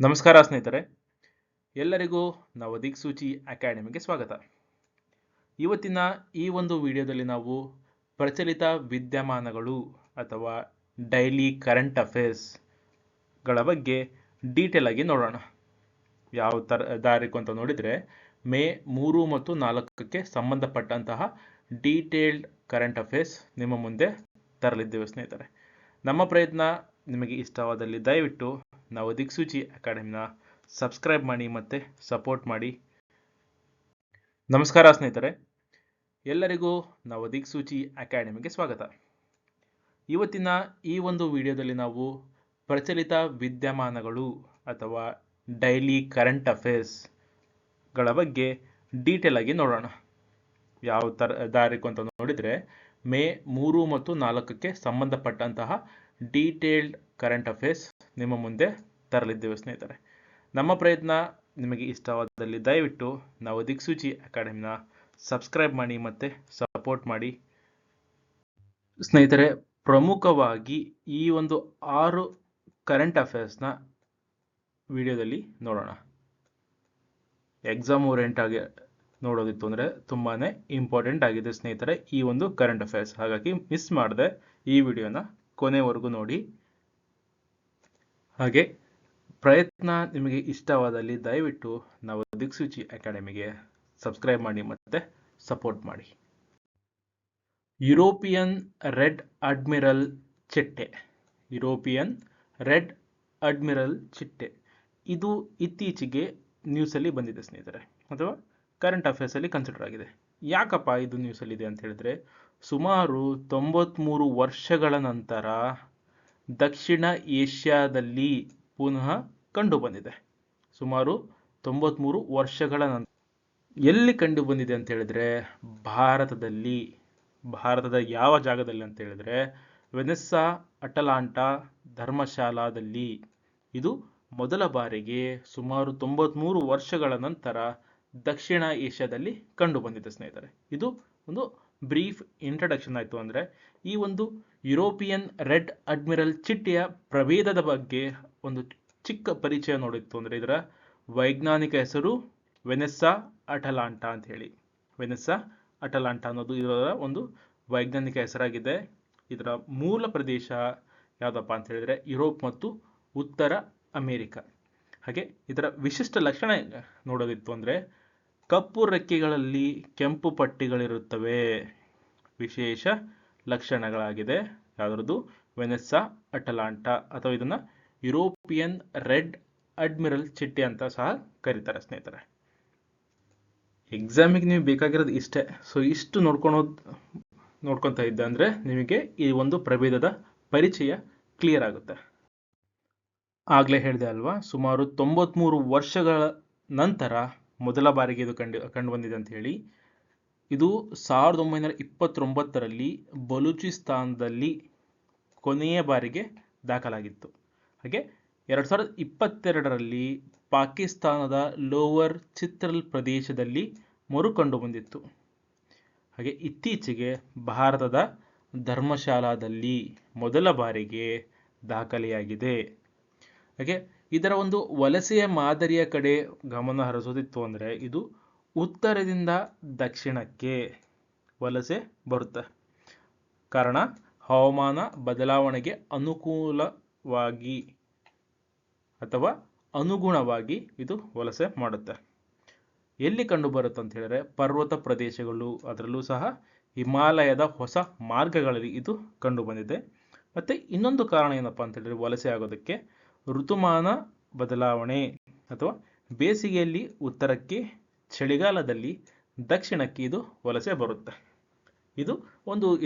ನಮಸ್ಕಾರ ಸ್ನೇಹಿತರೆ, ಎಲ್ಲರಿಗೂ ನವದಿಕ್ಸೂಚಿ ಅಕಾಡೆಮಿಗೆ ಸ್ವಾಗತ. ಇವತ್ತಿನ ಈ ಒಂದು ವಿಡಿಯೋದಲ್ಲಿ ನಾವು ಪ್ರಚಲಿತ ವಿದ್ಯಮಾನಗಳು ಅಥವಾ ಡೈಲಿ ಕರೆಂಟ್ ಅಫೇರ್ಸ್ಗಳ ಬಗ್ಗೆ ಡೀಟೇಲ್ ಆಗಿ ನೋಡೋಣ. ಯಾವ ತಾರೀಕು ಅಂತ ನೋಡಿದರೆ ಮೇ 3 ಮತ್ತು 4ಕ್ಕೆ ಸಂಬಂಧಪಟ್ಟಂತಹ ಡೀಟೇಲ್ಡ್ ಕರೆಂಟ್ ಅಫೇರ್ಸ್ ನಿಮ್ಮ ಮುಂದೆ ತರಲಿದ್ದೇವೆ ಸ್ನೇಹಿತರೆ. ನಮ್ಮ ಪ್ರಯತ್ನ ನಿಮಗೆ ಇಷ್ಟವಾದಲ್ಲಿ ದಯವಿಟ್ಟು ನವದಿಕ್ಸೂಚಿ ಅಕಾಡೆಮಿನ ಸಬ್ಸ್ಕ್ರೈಬ್ ಮಾಡಿ ಮತ್ತು ಸಪೋರ್ಟ್ ಮಾಡಿ. ನಮಸ್ಕಾರ ಸ್ನೇಹಿತರೆ, ಎಲ್ಲರಿಗೂ ನವದಿಕ್ಸೂಚಿ ಅಕಾಡೆಮಿಗೆ ಸ್ವಾಗತ. ಇವತ್ತಿನ ಈ ಒಂದು ವಿಡಿಯೋದಲ್ಲಿ ನಾವು ಪ್ರಚಲಿತ ವಿದ್ಯಮಾನಗಳು ಅಥವಾ ಡೈಲಿ ಕರೆಂಟ್ ಅಫೇರ್ಸ್ಗಳ ಬಗ್ಗೆ ಡೀಟೇಲ್ ಆಗಿ ನೋಡೋಣ. ಯಾವ ತಾರೀಕು ಅಂತ ನೋಡಿದರೆ ಮೇ 3 ಮತ್ತು 4ಕ್ಕೆ ಸಂಬಂಧಪಟ್ಟಂತಹ ಡೀಟೇಲ್ಡ್ ಕರೆಂಟ್ ಅಫೇರ್ಸ್ ನಿಮ್ಮ ಮುಂದೆ ತರಲಿದ್ದೇವೆ ಸ್ನೇಹಿತರೆ. ನಮ್ಮ ಪ್ರಯತ್ನ ನಿಮಗೆ ಇಷ್ಟವಾದಲ್ಲಿ ದಯವಿಟ್ಟು ನವದಿಕ್ಸೂಚಿ ಅಕಾಡೆಮಿನ ಸಬ್ಸ್ಕ್ರೈಬ್ ಮಾಡಿ ಮತ್ತು ಸಪೋರ್ಟ್ ಮಾಡಿ. ಸ್ನೇಹಿತರೆ, ಪ್ರಮುಖವಾಗಿ ಈ ಒಂದು 6 ಕರೆಂಟ್ ಅಫೇರ್ಸ್ನ ವಿಡಿಯೋದಲ್ಲಿ ನೋಡೋಣ. ಎಕ್ಸಾಮ್ ಓರಿಯೆಂಟ್ ಆಗಿ ನೋಡೋದಿತ್ತು ಅಂದರೆ ತುಂಬಾ ಇಂಪಾರ್ಟೆಂಟ್ ಆಗಿದೆ ಸ್ನೇಹಿತರೆ ಈ ಒಂದು ಕರೆಂಟ್ ಅಫೇರ್ಸ್. ಹಾಗಾಗಿ ಮಿಸ್ ಮಾಡದೆ ಈ ವಿಡಿಯೋನ ಕೊನೆವರೆಗೂ ನೋಡಿ. ಹಾಗೆ ಪ್ರಯತ್ನ ನಿಮಗೆ ಇಷ್ಟವಾದಲ್ಲಿ ದಯವಿಟ್ಟು ನವದಿಕ್ಸೂಚಿ ಅಕಾಡೆಮಿಗೆ ಸಬ್ಸ್ಕ್ರೈಬ್ ಮಾಡಿ ಮತ್ತು ಸಪೋರ್ಟ್ ಮಾಡಿ. ಯುರೋಪಿಯನ್ ರೆಡ್ ಅಡ್ಮಿರಲ್ ಚಿಟ್ಟೆ ಇದು ಇತ್ತೀಚೆಗೆ ನ್ಯೂಸಲ್ಲಿ ಬಂದಿದೆ ಸ್ನೇಹಿತರೆ, ಅಥವಾ ಕರೆಂಟ್ ಅಫೇರ್ಸಲ್ಲಿ ಕನ್ಸಿಡರ್ ಆಗಿದೆ. ಯಾಕಪ್ಪ ಇದು ನ್ಯೂಸಲ್ಲಿದೆ ಅಂತ ಹೇಳಿದ್ರೆ, ಸುಮಾರು 93 ವರ್ಷಗಳ ನಂತರ ದಕ್ಷಿಣ ಏಷ್ಯಾದಲ್ಲಿ ಪುನಃ ಕಂಡು ಬಂದಿದೆ. ಸುಮಾರು 93 ವರ್ಷಗಳ ನಂತರ ಎಲ್ಲಿ ಕಂಡು ಬಂದಿದೆ ಅಂತ ಹೇಳಿದ್ರೆ ಭಾರತದ ಯಾವ ಜಾಗದಲ್ಲಿ ಅಂತ ಹೇಳಿದ್ರೆ ವೆನೆಸ್ಸಾ ಅಟಲಾಂಟಾ ಧರ್ಮಶಾಲಾದಲ್ಲಿ. ಇದು ಮೊದಲ ಬಾರಿಗೆ ಸುಮಾರು 93 ವರ್ಷಗಳ ನಂತರ ದಕ್ಷಿಣ ಏಷ್ಯಾದಲ್ಲಿ ಕಂಡು ಬಂದಿದೆ ಸ್ನೇಹಿತರೆ. ಇದು ಒಂದು ಬ್ರೀಫ್ ಇಂಟ್ರಡಕ್ಷನ್ ಆಯಿತು. ಅಂದರೆ ಈ ಒಂದು ಯುರೋಪಿಯನ್ ರೆಡ್ ಅಡ್ಮಿರಲ್ ಚಿಟ್ಟೆಯ ಪ್ರಭೇದದ ಬಗ್ಗೆ ಒಂದು ಚಿಕ್ಕ ಪರಿಚಯ ನೋಡಿತ್ತು ಅಂದರೆ ಇದರ ವೈಜ್ಞಾನಿಕ ಹೆಸರು ವೆನೆಸ್ಸಾ ಅಟಲಾಂಟಾ ಅಂತ ಹೇಳಿ. ವೆನೆಸ್ಸಾ ಅಟಲಾಂಟಾ ಅನ್ನೋದು ಇದರ ಒಂದು ವೈಜ್ಞಾನಿಕ ಹೆಸರಾಗಿದೆ. ಇದರ ಮೂಲ ಪ್ರದೇಶ ಯಾವುದಪ್ಪ ಅಂತ ಹೇಳಿದರೆ ಯುರೋಪ್ ಮತ್ತು ಉತ್ತರ ಅಮೇರಿಕಾ. ಹಾಗೆ ಇದರ ವಿಶಿಷ್ಟ ಲಕ್ಷಣ ನೋಡೋದಿತ್ತು ಅಂದರೆ ಕಪ್ಪು ರೆಕ್ಕೆಗಳಲ್ಲಿ ಕೆಂಪು ಪಟ್ಟಿಗಳಿರುತ್ತವೆ. ವಿಶೇಷ ಲಕ್ಷಣಗಳಾಗಿದೆ ಯಾವುದ್ರದ್ದು? ವೆನೆಸ್ಸಾ ಅಟಲಾಂಟಾ, ಅಥವಾ ಇದನ್ನು ಯುರೋಪಿಯನ್ ರೆಡ್ ಅಡ್ಮಿರಲ್ ಚಿಟ್ಟೆ ಅಂತ ಸಹ ಕರೀತಾರೆ ಎಕ್ಸಾಮಿಗೆ ನೀವು ಬೇಕಾಗಿರೋದು ಇಷ್ಟೇ. ಸೊ ಇಷ್ಟು ನೋಡ್ಕೊತಾ ಇದ್ದೆ ಅಂದರೆ ನಿಮಗೆ ಈ ಒಂದು ಪ್ರಭೇದದ ಪರಿಚಯ ಕ್ಲಿಯರ್ ಆಗುತ್ತೆ. ಆಗಲೇ ಹೇಳಿದೆ ಅಲ್ವಾ, ಸುಮಾರು 93 ವರ್ಷಗಳ ನಂತರ ಮೊದಲ ಬಾರಿಗೆ ಇದು ಕಂಡು ಬಂದಿದೆ ಅಂತ ಹೇಳಿ. ಇದು 1929ರಲ್ಲಿ ಬಲೂಚಿಸ್ತಾನದಲ್ಲಿ ಕೊನೆಯ ಬಾರಿಗೆ ದಾಖಲಾಗಿತ್ತು. ಹಾಗೆ 2022ರಲ್ಲಿ ಪಾಕಿಸ್ತಾನದ ಲೋವರ್ ಚಿತ್ರಲ್ ಪ್ರದೇಶದಲ್ಲಿ ಮರುಕಂಡು ಬಂದಿತ್ತು. ಹಾಗೆ ಇತ್ತೀಚೆಗೆ ಭಾರತದ ಧರ್ಮಶಾಲಾದಲ್ಲಿ ಮೊದಲ ಬಾರಿಗೆ ದಾಖಲೆಯಾಗಿದೆ. ಹಾಗೆ ಇದರ ಒಂದು ವಲಸೆಯ ಮಾದರಿಯ ಕಡೆ ಗಮನ ಹರಿಸೋದಿತ್ತು ಅಂದರೆ ಇದು ಉತ್ತರದಿಂದ ದಕ್ಷಿಣಕ್ಕೆ ವಲಸೆ ಬರುತ್ತೆ. ಕಾರಣ ಹವಾಮಾನ ಬದಲಾವಣೆಗೆ ಅನುಕೂಲವಾಗಿ ಅಥವಾ ಅನುಗುಣವಾಗಿ ಇದು ವಲಸೆ ಮಾಡುತ್ತೆ. ಎಲ್ಲಿ ಕಂಡು ಬರುತ್ತೆ ಅಂತ ಹೇಳಿದ್ರೆ ಪರ್ವತ ಪ್ರದೇಶಗಳು, ಅದರಲ್ಲೂ ಸಹ ಹಿಮಾಲಯದ ಹೊಸ ಮಾರ್ಗಗಳಲ್ಲಿ ಇದು ಕಂಡು ಬಂದಿದೆ. ಮತ್ತು ಇನ್ನೊಂದು ಕಾರಣ ಏನಪ್ಪ ಅಂತ ಹೇಳಿದ್ರೆ ವಲಸೆ ಆಗೋದಕ್ಕೆ ಋತುಮಾನ ಬದಲಾವಣೆ, ಅಥವಾ ಬೇಸಿಗೆಯಲ್ಲಿ ಉತ್ತರಕ್ಕೆ, ಚಳಿಗಾಲದಲ್ಲಿ ದಕ್ಷಿಣಕ್ಕೆ ಇದು ವಲಸೆ ಬರುತ್ತೆ. ಇದು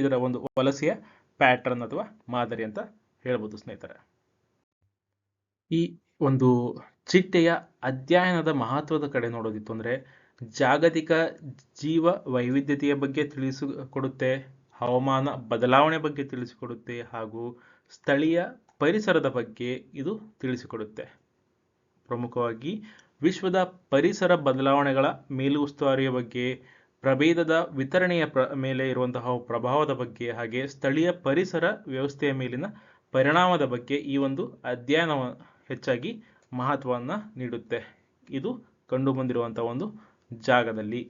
ಇದರ ಒಂದು ವಲಸೆಯ ಪ್ಯಾಟ್ರನ್ ಅಥವಾ ಮಾದರಿ ಅಂತ ಹೇಳ್ಬೋದು ಸ್ನೇಹಿತರೆ. ಈ ಒಂದು ಚಿಟ್ಟೆಯ ಅಧ್ಯಯನದ ಮಹತ್ವದ ಕಡೆ ನೋಡೋದಿತ್ತು ಅಂದರೆ ಜಾಗತಿಕ ಜೀವ ವೈವಿಧ್ಯತೆಯ ಬಗ್ಗೆ ತಿಳಿಸಿಕೊಡುತ್ತೆ, ಹವಾಮಾನ ಬದಲಾವಣೆ ಬಗ್ಗೆ ತಿಳಿಸಿಕೊಡುತ್ತೆ, ಹಾಗೂ ಸ್ಥಳೀಯ ಪರಿಸರದ ಬಗ್ಗೆ ಇದು ತಿಳಿಸಿಕೊಡುತ್ತೆ. ಪ್ರಮುಖವಾಗಿ ವಿಶ್ವದ ಪರಿಸರ ಬದಲಾವಣೆಗಳ ಮೇಲುಸ್ತುವಾರಿಯ ಬಗ್ಗೆ, ಪ್ರಭೇದದ ವಿತರಣೆಯ ಮೇಲೆ ಇರುವಂತಹ ಪ್ರಭಾವದ ಬಗ್ಗೆ, ಹಾಗೆ ಸ್ಥಳೀಯ ಪರಿಸರ ವ್ಯವಸ್ಥೆಯ ಮೇಲಿನ ಪರಿಣಾಮದ ಬಗ್ಗೆ ಈ ಒಂದು ಅಧ್ಯಯನ ಹೆಚ್ಚಾಗಿ ಮಹತ್ವವನ್ನು ನೀಡುತ್ತೆ. ಇದು ಕಂಡು ಬಂದಿರುವಂಥ ಒಂದು ಜಾಗದಲ್ಲಿ.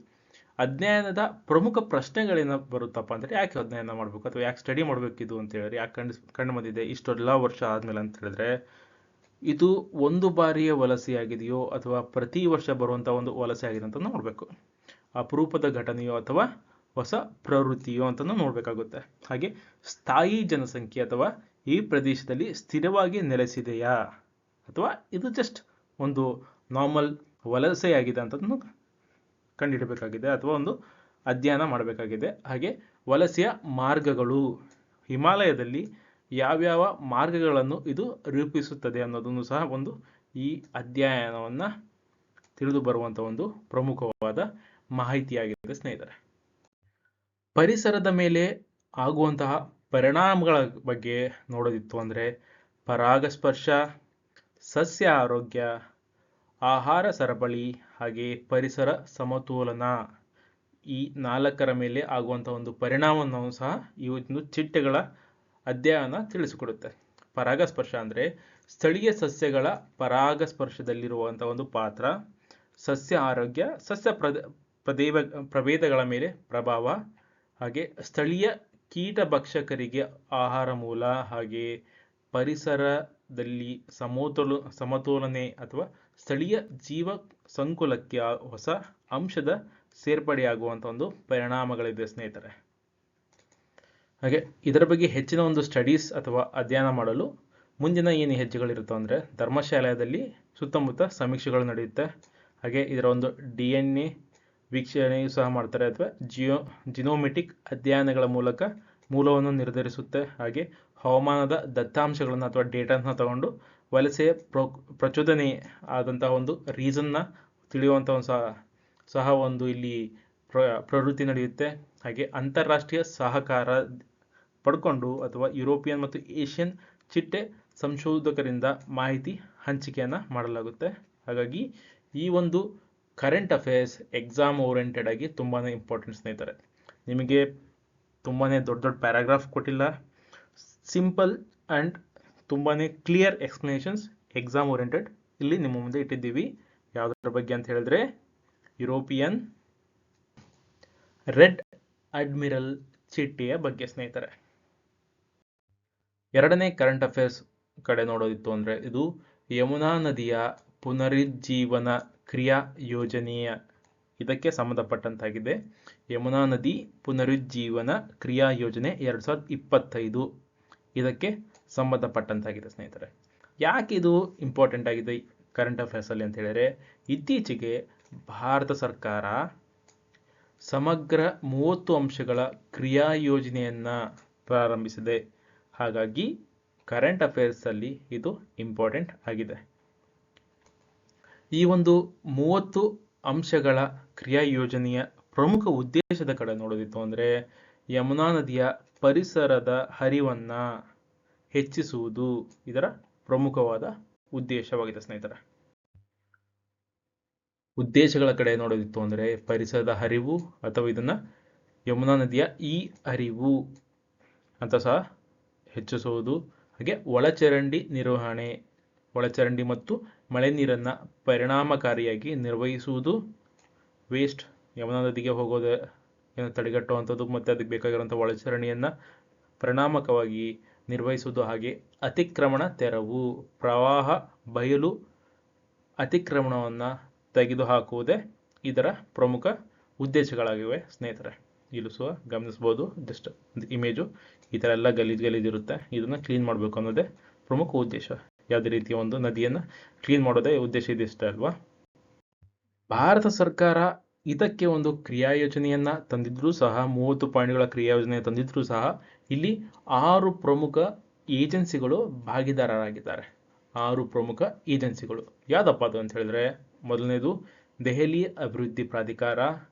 ಅಧ್ಯಯನದ ಪ್ರಮುಖ ಪ್ರಶ್ನೆಗಳೇನು ಬರುತ್ತಪ್ಪ ಅಂದರೆ, ಯಾಕೆ ಅಧ್ಯಯನ ಮಾಡಬೇಕು ಅಥವಾ ಯಾಕೆ ಸ್ಟಡಿ ಮಾಡಬೇಕಿದು ಅಂತ ಹೇಳಿದ್ರೆ, ಯಾಕೆ ಕಂಡು ಬಂದಿದೆ ಇಷ್ಟೆಲ್ಲ ವರ್ಷ ಆದಮೇಲೆ ಅಂತ ಹೇಳಿದ್ರೆ, ಇದು ಒಂದು ಬಾರಿಯ ವಲಸೆಯಾಗಿದೆಯೋ ಅಥವಾ ಪ್ರತಿ ವರ್ಷ ಬರುವಂಥ ಒಂದು ವಲಸೆ ಆಗಿದೆ ಅಂತ ನೋಡಬೇಕು. ಅಪರೂಪದ ಘಟನೆಯೋ ಅಥವಾ ಹೊಸ ಪ್ರವೃತ್ತಿಯೋ ಅಂತ ನೋಡಬೇಕಾಗುತ್ತೆ. ಹಾಗೆ ಸ್ಥಾಯಿ ಜನಸಂಖ್ಯೆ ಅಥವಾ ಈ ಪ್ರದೇಶದಲ್ಲಿ ಸ್ಥಿರವಾಗಿ ನೆಲೆಸಿದೆಯಾ ಅಥವಾ ಇದು ಜಸ್ಟ್ ಒಂದು ನಾರ್ಮಲ್ ವಲಸೆಯಾಗಿದೆ ಅಂತ ಕಂಡುಹಿಡಬೇಕಾಗಿದೆ ಅಥವಾ ಒಂದು ಅಧ್ಯಯನ ಮಾಡಬೇಕಾಗಿದೆ. ಹಾಗೆ ವಲಸೆಯ ಮಾರ್ಗಗಳು, ಹಿಮಾಲಯದಲ್ಲಿ ಯಾವ್ಯಾವ ಮಾರ್ಗಗಳನ್ನು ಇದು ರೂಪಿಸುತ್ತದೆ ಅನ್ನೋದನ್ನು ಸಹ ಒಂದು ಈ ಅಧ್ಯಯನವನ್ನು ತಿಳಿದು ಬರುವಂಥ ಒಂದು ಪ್ರಮುಖವಾದ ಮಾಹಿತಿಯಾಗಿದೆ ಸ್ನೇಹಿತರೆ. ಪರಿಸರದ ಮೇಲೆ ಆಗುವಂತಹ ಪರಿಣಾಮಗಳ ಬಗ್ಗೆ ನೋಡೋದಿತ್ತು ಅಂದರೆ, ಪರಾಗಸ್ಪರ್ಶ, ಸಸ್ಯ ಆರೋಗ್ಯ, ಆಹಾರ ಸರಪಳಿ ಹಾಗೆ ಪರಿಸರ ಸಮತೋಲನ, ಈ 4ರ ಮೇಲೆ ಆಗುವಂಥ ಒಂದು ಪರಿಣಾಮವನ್ನು ಸಹ ಈ ಒಂದು ಚಿಟ್ಟೆಗಳ ಅಧ್ಯಯನ ತಿಳಿಸಿಕೊಡುತ್ತೆ. ಪರಾಗಸ್ಪರ್ಶ ಅಂದರೆ ಸ್ಥಳೀಯ ಸಸ್ಯಗಳ ಪರಾಗಸ್ಪರ್ಶದಲ್ಲಿರುವಂಥ ಒಂದು ಪಾತ್ರ, ಸಸ್ಯ ಆರೋಗ್ಯ, ಸಸ್ಯ ಪ್ರಭೇದಗಳ ಮೇಲೆ ಪ್ರಭಾವ, ಹಾಗೆ ಸ್ಥಳೀಯ ಕೀಟಭಕ್ಷಕರಿಗೆ ಆಹಾರ ಮೂಲ, ಹಾಗೆ ಪರಿಸರದಲ್ಲಿ ಸಮತೋಲನೆ ಅಥವಾ ಸ್ಥಳೀಯ ಜೀವ ಸಂಕುಲಕ್ಕೆ ಹೊಸ ಅಂಶದ ಸೇರ್ಪಡೆಯಾಗುವಂಥ ಒಂದು ಪರಿಣಾಮಗಳಿದೆ ಸ್ನೇಹಿತರೆ. ಹಾಗೆ ಇದರ ಬಗ್ಗೆ ಹೆಚ್ಚಿನ ಒಂದು ಸ್ಟಡೀಸ್ ಅಥವಾ ಅಧ್ಯಯನ ಮಾಡಲು ಮುಂದಿನ ಏನು ಹೆಜ್ಜೆಗಳಿರುತ್ತವೆ ಅಂದರೆ, ಧರ್ಮಶಾಲೆಯಲ್ಲಿ ಸುತ್ತಮುತ್ತ ಸಮೀಕ್ಷೆಗಳು ನಡೆಯುತ್ತೆ. ಹಾಗೆ ಇದರ ಒಂದು DNA ವೀಕ್ಷಣೆಯು ಸಹ ಮಾಡ್ತಾರೆ ಅಥವಾ ಜಿನೋಮೆಟಿಕ್ ಅಧ್ಯಯನಗಳ ಮೂಲಕ ಮೂಲವನ್ನು ನಿರ್ಧರಿಸುತ್ತೆ. ಹಾಗೆ ಹವಾಮಾನದ ದತ್ತಾಂಶಗಳನ್ನು ಅಥವಾ ಡೇಟಾನ ತಗೊಂಡು ವಲಸೆಯ ಪ್ರಚೋದನೆ ಆದಂತಹ ಒಂದು ರೀಸನ್ನ ತಿಳಿಯುವಂಥ ಒಂದು ಸಹ ಒಂದು ಇಲ್ಲಿ ಪ್ರವೃತ್ತಿ ನಡೆಯುತ್ತೆ. ಹಾಗೆ ಅಂತಾರಾಷ್ಟ್ರೀಯ ಸಹಕಾರ ಪಡ್ಕೊಂಡು ಅಥವಾ ಯುರೋಪಿಯನ್ ಮತ್ತು ಏಷ್ಯನ್ ಚಿಟ್ಟೆ ಸಂಶೋಧಕರಿಂದ ಮಾಹಿತಿ ಹಂಚಿಕೆಯನ್ನು ಮಾಡಲಾಗುತ್ತೆ. ಹಾಗಾಗಿ ಈ ಒಂದು ಕರೆಂಟ್ ಅಫೇರ್ಸ್ ಎಕ್ಸಾಮ್ ಓರಿಯೆಂಟೆಡ್ ಆಗಿ ತುಂಬಾ ಇಂಪಾರ್ಟೆಂಟ್ ಸ್ನೇಹಿತರೆ. ನಿಮಗೆ ತುಂಬಾ ದೊಡ್ಡ ಪ್ಯಾರಾಗ್ರಾಫ್ ಕೊಟ್ಟಿಲ್ಲ, ಸಿಂಪಲ್ ಆ್ಯಂಡ್ ತುಂಬಾ ಕ್ಲಿಯರ್ ಎಕ್ಸ್ಪ್ಲನೇಷನ್ಸ್ ಎಕ್ಸಾಮ್ ಓರಿಯೆಂಟೆಡ್ ಇಲ್ಲಿ ನಿಮ್ಮ ಮುಂದೆ ಇಟ್ಟಿದ್ದೀವಿ. ಯಾವುದರ ಬಗ್ಗೆ ಅಂತ ಹೇಳಿದ್ರೆ, ಯುರೋಪಿಯನ್ ರೆಡ್ ಅಡ್ಮಿರಲ್ ಚಿಟ್ಟೆಯ ಬಗ್ಗೆ ಸ್ನೇಹಿತರೆ. ಎರಡನೇ ಕರೆಂಟ್ ಅಫೇರ್ಸ್ ಕಡೆ ನೋಡೋದಿತ್ತು ಅಂದರೆ, ಇದು ಯಮುನಾ ನದಿಯ ಪುನರುಜ್ಜೀವನ ಕ್ರಿಯಾ ಯೋಜನೆಯ ಇದಕ್ಕೆ ಸಂಬಂಧಪಟ್ಟಂತಾಗಿದೆ. ಯಮುನಾ ನದಿ ಪುನರುಜ್ಜೀವನ ಕ್ರಿಯಾ ಯೋಜನೆ 2025 ಇದಕ್ಕೆ ಸಂಬಂಧಪಟ್ಟಂತಾಗಿದೆ ಸ್ನೇಹಿತರೆ. ಯಾಕೆ ಇದು ಇಂಪಾರ್ಟೆಂಟ್ ಆಗಿದೆ ಕರೆಂಟ್ ಅಫೇರ್ಸಲ್ಲಿ ಅಂತ ಹೇಳಿದರೆ, ಇತ್ತೀಚೆಗೆ ಭಾರತ ಸರ್ಕಾರ ಸಮಗ್ರ 30 ಅಂಶಗಳ ಕ್ರಿಯಾ ಯೋಜನೆಯನ್ನು ಪ್ರಾರಂಭಿಸಿದೆ. ಹಾಗಾಗಿ ಕರೆಂಟ್ ಅಫೇರ್ಸಲ್ಲಿ ಇದು ಇಂಪಾರ್ಟೆಂಟ್ ಆಗಿದೆ. ಈ ಒಂದು 30 ಅಂಶಗಳ ಕ್ರಿಯಾ ಯೋಜನೆಯ ಪ್ರಮುಖ ಉದ್ದೇಶದ ಕಡೆ ನೋಡೋದಿತ್ತು ಅಂದರೆ, ಯಮುನಾ ನದಿಯ ಪರಿಸರದ ಹರಿವನ್ನು ಹೆಚ್ಚಿಸುವುದು ಇದರ ಪ್ರಮುಖವಾದ ಉದ್ದೇಶವಾಗಿದೆ ಸ್ನೇಹಿತರೆ. ಉದ್ದೇಶಗಳ ಕಡೆ ನೋಡೋದಿತ್ತು ಅಂದರೆ, ಪರಿಸರದ ಹರಿವು ಅಥವಾ ಇದನ್ನು ಯಮುನಾ ನದಿಯ ಈ ಹರಿವು ಅಂತ ಸಹ ಹೆಚ್ಚಿಸುವುದು. ಹಾಗೆ ಒಳಚರಂಡಿ ನಿರ್ವಹಣೆ, ಒಳಚರಂಡಿ ಮತ್ತು ಮಳೆ ನೀರನ್ನು ಪರಿಣಾಮಕಾರಿಯಾಗಿ ನಿರ್ವಹಿಸುವುದು, ವೇಸ್ಟ್ ಯಮುನಾ ನದಿಗೆ ಹೋಗೋದನ್ನು ತಡೆಗಟ್ಟುವಂಥದ್ದು ಮತ್ತು ಅದಕ್ಕೆ ಬೇಕಾಗಿರುವಂಥ ಒಳಚರಂಡಿಯನ್ನು ಪರಿಣಾಮಕವಾಗಿ ನಿರ್ವಹಿಸುವುದು. ಹಾಗೆ ಅತಿಕ್ರಮಣ ತೆರವು, ಪ್ರವಾಹ ಬಯಲು ಅತಿಕ್ರಮಣವನ್ನು ತೆಗೆದುಹಾಕುವುದೇ ಇದರ ಪ್ರಮುಖ ಉದ್ದೇಶಗಳಾಗಿವೆ ಸ್ನೇಹಿತರೆ. ಇಲ್ಲೂ ಸಹ ಗಮನಿಸ್ಬೋದು, ಜಸ್ಟ್ ಒಂದು ಇಮೇಜು ಈ ಥರ ಎಲ್ಲ ಗಲೀಜಿರುತ್ತೆ, ಇದನ್ನು ಕ್ಲೀನ್ ಮಾಡಬೇಕು ಅನ್ನೋದೇ ಪ್ರಮುಖ ಉದ್ದೇಶ. ಯಾವುದೇ ರೀತಿಯ ಒಂದು ನದಿಯನ್ನು ಕ್ಲೀನ್ ಮಾಡೋದೇ ಉದ್ದೇಶ ಇದಿಷ್ಟೇ ಅಲ್ವಾ. ಭಾರತ ಸರ್ಕಾರ ಇದಕ್ಕೆ ಒಂದು ಕ್ರಿಯಾ ಯೋಜನೆಯನ್ನು ತಂದಿದ್ರೂ ಸಹ, 30 ಪಾಯಿಂಟ್ಗಳ ಕ್ರಿಯಾ ಯೋಜನೆ ತಂದಿದ್ರೂ ಸಹ, ಇಲ್ಲಿ 6 ಪ್ರಮುಖ ಏಜೆನ್ಸಿಗಳು ಭಾಗಿದಾರರಾಗಿದ್ದಾರೆ. 6 ಪ್ರಮುಖ ಏಜೆನ್ಸಿಗಳು ಯಾವುದಪ್ಪ ಅದು ಅಂತ ಹೇಳಿದ್ರೆ, ಮೊದಲನೇದು ದೆಹಲಿ ಅಭಿವೃದ್ಧಿ ಪ್ರಾಧಿಕಾರ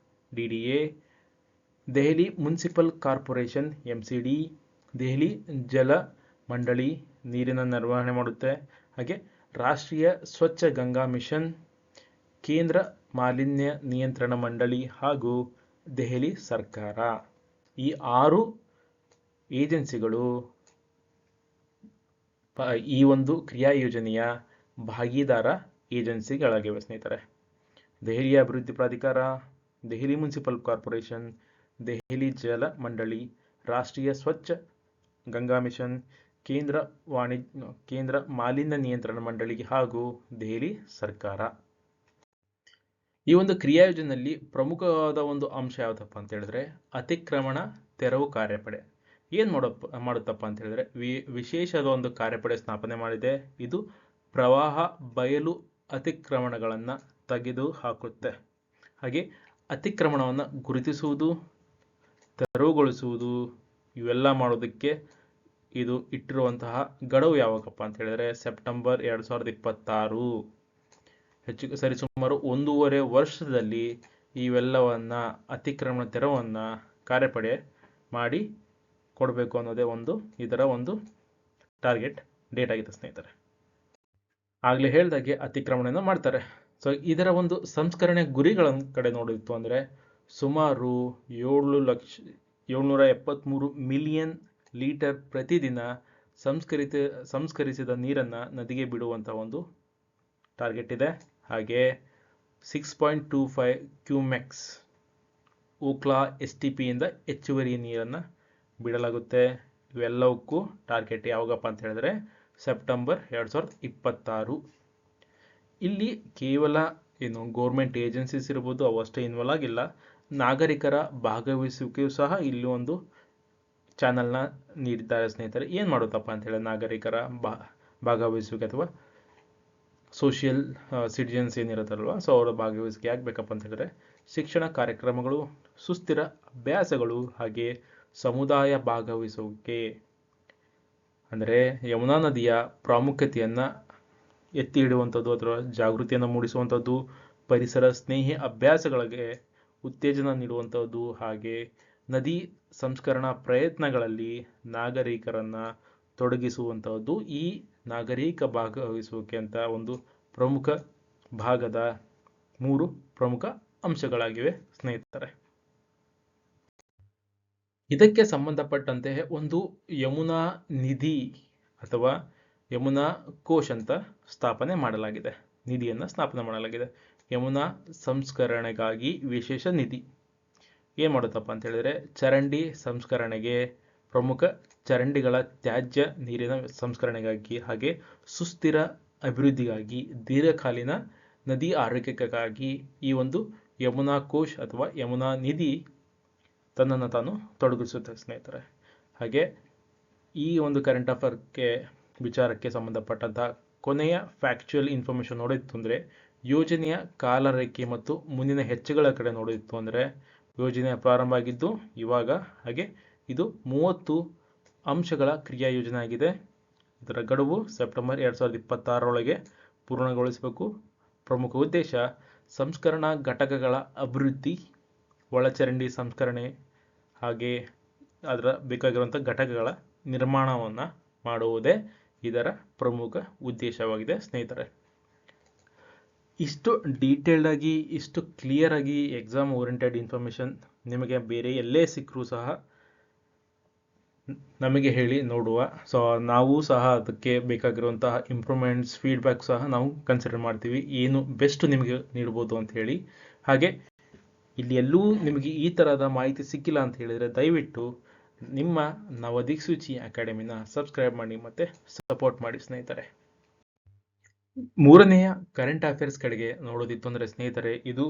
DDA, Delhi municipal corporation MCD, Delhi ಜಲ ಮಂಡಳಿ ನೀರಿನ ನಿರ್ವಹಣೆ ಮಾಡುತ್ತೆ. ಹಾಗೆ ರಾಷ್ಟ್ರೀಯ ಸ್ವಚ್ಛ ಗಂಗಾ ಮಿಷನ್, ಕೇಂದ್ರ ಮಾಲಿನ್ಯ ನಿಯಂತ್ರಣ ಮಂಡಳಿ ಹಾಗೂ ದೆಹಲಿ ಸರ್ಕಾರ. ಈ 6 ಏಜೆನ್ಸಿಗಳು ಈ ಒಂದು ಕ್ರಿಯಾ ಯೋಜನೆಯ ಭಾಗೀದಾರ ಏಜೆನ್ಸಿಗಳಾಗಿವೆ ಸ್ನೇಹಿತರೆ. ದೆಹಲಿ ಅಭಿವೃದ್ಧಿ ಪ್ರಾಧಿಕಾರ, ದೆಹಲಿ ಮುನ್ಸಿಪಲ್ ಕಾರ್ಪೊರೇಷನ್, ದೆಹಲಿ ಜಲ ಮಂಡಳಿ, ರಾಷ್ಟ್ರೀಯ ಸ್ವಚ್ಛ ಗಂಗಾ ಮಿಷನ್, ಕೇಂದ್ರ ಮಾಲಿನ್ಯ ನಿಯಂತ್ರಣ ಮಂಡಳಿ ಹಾಗೂ ದೆಹಲಿ ಸರ್ಕಾರ. ಈ ಒಂದು ಕ್ರಿಯಾಯೋಜನೆಯಲ್ಲಿ ಪ್ರಮುಖವಾದ ಒಂದು ಅಂಶ ಯಾವುದಪ್ಪ ಅಂತ ಹೇಳಿದ್ರೆ ಅತಿಕ್ರಮಣ ತೆರವು ಕಾರ್ಯಪಡೆ. ಏನು ಮಾಡುತ್ತಪ್ಪ ಅಂತ ಹೇಳಿದ್ರೆ ವಿಶೇಷದ ಒಂದು ಕಾರ್ಯಪಡೆ ಸ್ಥಾಪನೆ ಮಾಡಿದೆ. ಇದು ಪ್ರವಾಹ ಬಯಲು ಅತಿಕ್ರಮಣಗಳನ್ನು ತೆಗೆದು ಹಾಕುತ್ತೆ. ಹಾಗೆ ಅತಿಕ್ರಮಣವನ್ನು ಗುರುತಿಸುವುದು, ತೆರವುಗೊಳಿಸುವುದು ಇವೆಲ್ಲ ಮಾಡೋದಕ್ಕೆ ಇದು ಇಟ್ಟಿರುವಂತಹ ಗಡುವು ಯಾವಾಗಪ್ಪ ಅಂತ ಹೇಳಿದ್ರೆ ಸೆಪ್ಟೆಂಬರ್ 2026. ಸರಿಸುಮಾರು 1.5 ವರ್ಷದಲ್ಲಿ ಇವೆಲ್ಲವನ್ನ ಅತಿಕ್ರಮಣ ತೆರವನ್ನು ಕಾರ್ಯಪಡೆ ಮಾಡಿ ಕೊಡಬೇಕು ಅನ್ನೋದೇ ಇದರ ಒಂದು ಟಾರ್ಗೆಟ್ ಡೇಟ್ ಆಗಿದೆ ಸ್ನೇಹಿತರೆ. ಆಗಲೇ ಹೇಳ್ದಾಗೆ ಅತಿಕ್ರಮಣ ಮಾಡ್ತಾರೆ. ಸೊ ಇದರ ಒಂದು ಸಂಸ್ಕರಣೆ ಗುರಿಗಳ ಕಡೆ ನೋಡಿತ್ತು ಅಂದರೆ ಸುಮಾರು 773 ಮಿಲಿಯನ್ ಲೀಟರ್ ಪ್ರತಿದಿನ ಸಂಸ್ಕರಿಸಿದ ನೀರನ್ನು ನದಿಗೆ ಬಿಡುವಂಥ ಒಂದು ಟಾರ್ಗೆಟ್ ಇದೆ. ಹಾಗೆ 6.25 ಕ್ಯೂಮೆಕ್ಸ್ ಓಕ್ಲಾ STPಯಿಂದ ಹೆಚ್ಚುವರಿ ನೀರನ್ನು ಬಿಡಲಾಗುತ್ತೆ. ಇವೆಲ್ಲವಕ್ಕೂ ಟಾರ್ಗೆಟ್ ಯಾವಾಗಪ್ಪ ಅಂತ ಹೇಳಿದ್ರೆ ಸೆಪ್ಟೆಂಬರ್ 2026. ಇಲ್ಲಿ ಕೇವಲ ಗೌರ್ಮೆಂಟ್ ಏಜೆನ್ಸೀಸ್ ಇರ್ಬೋದು, ಅವಷ್ಟೇ ಇನ್ವಾಲ್ವ್ ಆಗಿಲ್ಲ. ನಾಗರಿಕರ ಭಾಗವಹಿಸುವಿಕೆಯೂ ಸಹ ಇಲ್ಲಿ ಒಂದು ಚಾನಲ್ನ ನೀಡಿದ್ದಾರೆ ಸ್ನೇಹಿತರೆ. ಏನು ಮಾಡುತ್ತಪ್ಪ ಅಂತ ಹೇಳಿ ನಾಗರಿಕರ ಭಾಗವಹಿಸುವಿಕೆ ಅಥವಾ ಸೋಷಿಯಲ್ ಸಿಟಿಜನ್ಸ್ ಏನಿರುತ್ತಲ್ವ, ಸೊ ಅವರ ಭಾಗವಹಿಸುವಿಕೆ ಆಗಬೇಕಪ್ಪ ಅಂತ ಹೇಳಿದ್ರೆ ಶಿಕ್ಷಣ ಕಾರ್ಯಕ್ರಮಗಳು, ಸುಸ್ಥಿರ ಅಭ್ಯಾಸಗಳು, ಹಾಗೆ ಸಮುದಾಯ ಭಾಗವಹಿಸುವಿಕೆ. ಅಂದರೆ ಯಮುನಾ ನದಿಯ ಪ್ರಾಮುಖ್ಯತೆಯನ್ನು ಎತ್ತಿ ಹಿಡುವಂಥದ್ದು ಅಥವಾ ಜಾಗೃತಿಯನ್ನು ಮೂಡಿಸುವಂಥದ್ದು, ಪರಿಸರ ಸ್ನೇಹಿ ಅಭ್ಯಾಸಗಳಿಗೆ ಉತ್ತೇಜನ ನೀಡುವಂಥದ್ದು, ಹಾಗೆ ನದಿ ಸಂಸ್ಕರಣಾ ಪ್ರಯತ್ನಗಳಲ್ಲಿ ನಾಗರಿಕರನ್ನು ತೊಡಗಿಸುವಂಥದ್ದು ಈ ನಾಗರಿಕ ಭಾಗವಹಿಸುವಿಕೆ ಅಂತ ಒಂದು ಪ್ರಮುಖ ಭಾಗದ 3 ಪ್ರಮುಖ ಅಂಶಗಳಾಗಿವೆ ಸ್ನೇಹಿತರೆ. ಇದಕ್ಕೆ ಸಂಬಂಧಪಟ್ಟಂತೆ ಒಂದು ಯಮುನಾ ನಿಧಿ ಅಥವಾ ಯಮುನಾ ಕೋಶ್ ಅಂತ ಸ್ಥಾಪನೆ ಮಾಡಲಾಗಿದೆ. ನಿಧಿಯನ್ನು ಸ್ಥಾಪನೆ ಮಾಡಲಾಗಿದೆ. ಯಮುನಾ ಸಂಸ್ಕರಣೆಗಾಗಿ ವಿಶೇಷ ನಿಧಿ ಏನು ಮಾಡುತ್ತಪ್ಪ ಅಂತ ಹೇಳಿದ್ರೆ ಚರಂಡಿ ಸಂಸ್ಕರಣೆಗೆ, ಪ್ರಮುಖ ಚರಂಡಿಗಳ ತ್ಯಾಜ್ಯ ನೀರಿನ ಸಂಸ್ಕರಣೆಗಾಗಿ, ಹಾಗೆ ಸುಸ್ಥಿರ ಅಭಿವೃದ್ಧಿಗಾಗಿ, ದೀರ್ಘಕಾಲೀನ ನದಿ ಆರೋಗ್ಯಕ್ಕಾಗಿ ಈ ಒಂದು ಯಮುನಾ ಕೋಶ್ ಅಥವಾ ಯಮುನಾ ನಿಧಿ ತನ್ನನ್ನು ತಾನು ತೊಡಗಿಸುತ್ತೆ ಸ್ನೇಹಿತರೆ. ಹಾಗೆ ಈ ಒಂದು ಕರೆಂಟ್ ಅಫೇರ್ಗೆ ವಿಚಾರಕ್ಕೆ ಸಂಬಂಧಪಟ್ಟಂತಹ ಕೊನೆಯ ಫ್ಯಾಕ್ಚುಯಲ್ ಇನ್ಫಾರ್ಮೇಷನ್ ನೋಡಿತ್ತು ಅಂದರೆ ಯೋಜನೆಯ ಕಾಲರೇಖೆ ಮತ್ತು ಮುಂದಿನ ಹೆಜ್ಜೆಗಳ ಕಡೆ ನೋಡಿತ್ತು ಅಂದರೆ ಯೋಜನೆ ಪ್ರಾರಂಭ ಆಗಿದ್ದು ಇವಾಗ. ಹಾಗೆ ಇದು 30 ಅಂಶಗಳ ಕ್ರಿಯಾ ಯೋಜನೆ ಆಗಿದೆ. ಇದರ ಗಡುವು ಸೆಪ್ಟೆಂಬರ್ 2026 ಪೂರ್ಣಗೊಳಿಸಬೇಕು. ಪ್ರಮುಖ ಉದ್ದೇಶ ಸಂಸ್ಕರಣಾ ಘಟಕಗಳ ಅಭಿವೃದ್ಧಿ, ಒಳಚರಂಡಿ ಸಂಸ್ಕರಣೆ, ಹಾಗೆ ಅದರ ಬೇಕಾಗಿರುವಂಥ ಘಟಕಗಳ ನಿರ್ಮಾಣವನ್ನು ಮಾಡುವುದೇ ಇದರ ಪ್ರಮುಖ ಉದ್ದೇಶವಾಗಿದೆ ಸ್ನೇಹಿತರೆ. ಇಷ್ಟು ಡೀಟೇಲ್ಡ್ ಆಗಿ, ಇಷ್ಟು ಕ್ಲಿಯರ್ ಆಗಿ ಎಕ್ಸಾಮ್ ಓರಿಯೆಂಟೆಡ್ ಇನ್ಫಾರ್ಮೇಷನ್ ನಿಮಗೆ ಬೇರೆ ಎಲ್ಲೇ ಸಿಕ್ಕರೂ ಸಹ ನಮಗೆ ಹೇಳಿ ನೋಡುವ. ಸೊ ನಾವು ಸಹ ಅದಕ್ಕೆ ಬೇಕಾಗಿರುವಂತಹ ಇಂಪ್ರೂವ್ಮೆಂಟ್ಸ್, ಫೀಡ್ಬ್ಯಾಕ್ ಸಹ ನಾವು ಕನ್ಸಿಡರ್ ಮಾಡ್ತೀವಿ, ಏನು ಬೆಸ್ಟ್ ನಿಮಗೆ ನೀಡ್ಬೋದು ಅಂತ ಹೇಳಿ. ಹಾಗೆ ಇಲ್ಲಿ ಎಲ್ಲೂ ನಿಮಗೆ ಈ ಥರದ ಮಾಹಿತಿ ಸಿಕ್ಕಿಲ್ಲ ಅಂತ ಹೇಳಿದರೆ ದಯವಿಟ್ಟು ನಿಮ್ಮ ನವದಿಕ್ಸೂಚಿ ಅಕಾಡೆಮಿನ ಸಬ್ಸ್ಕ್ರೈಬ್ ಮಾಡಿ ಮತ್ತು ಸಪೋರ್ಟ್ ಮಾಡಿ ಸ್ನೇಹಿತರೆ. 3ನೇಯ ಕರೆಂಟ್ ಅಫೇರ್ಸ್ ಕಡೆಗೆ ನೋಡೋದಿತ್ತು ಅಂದರೆ ಸ್ನೇಹಿತರೆ, ಇದು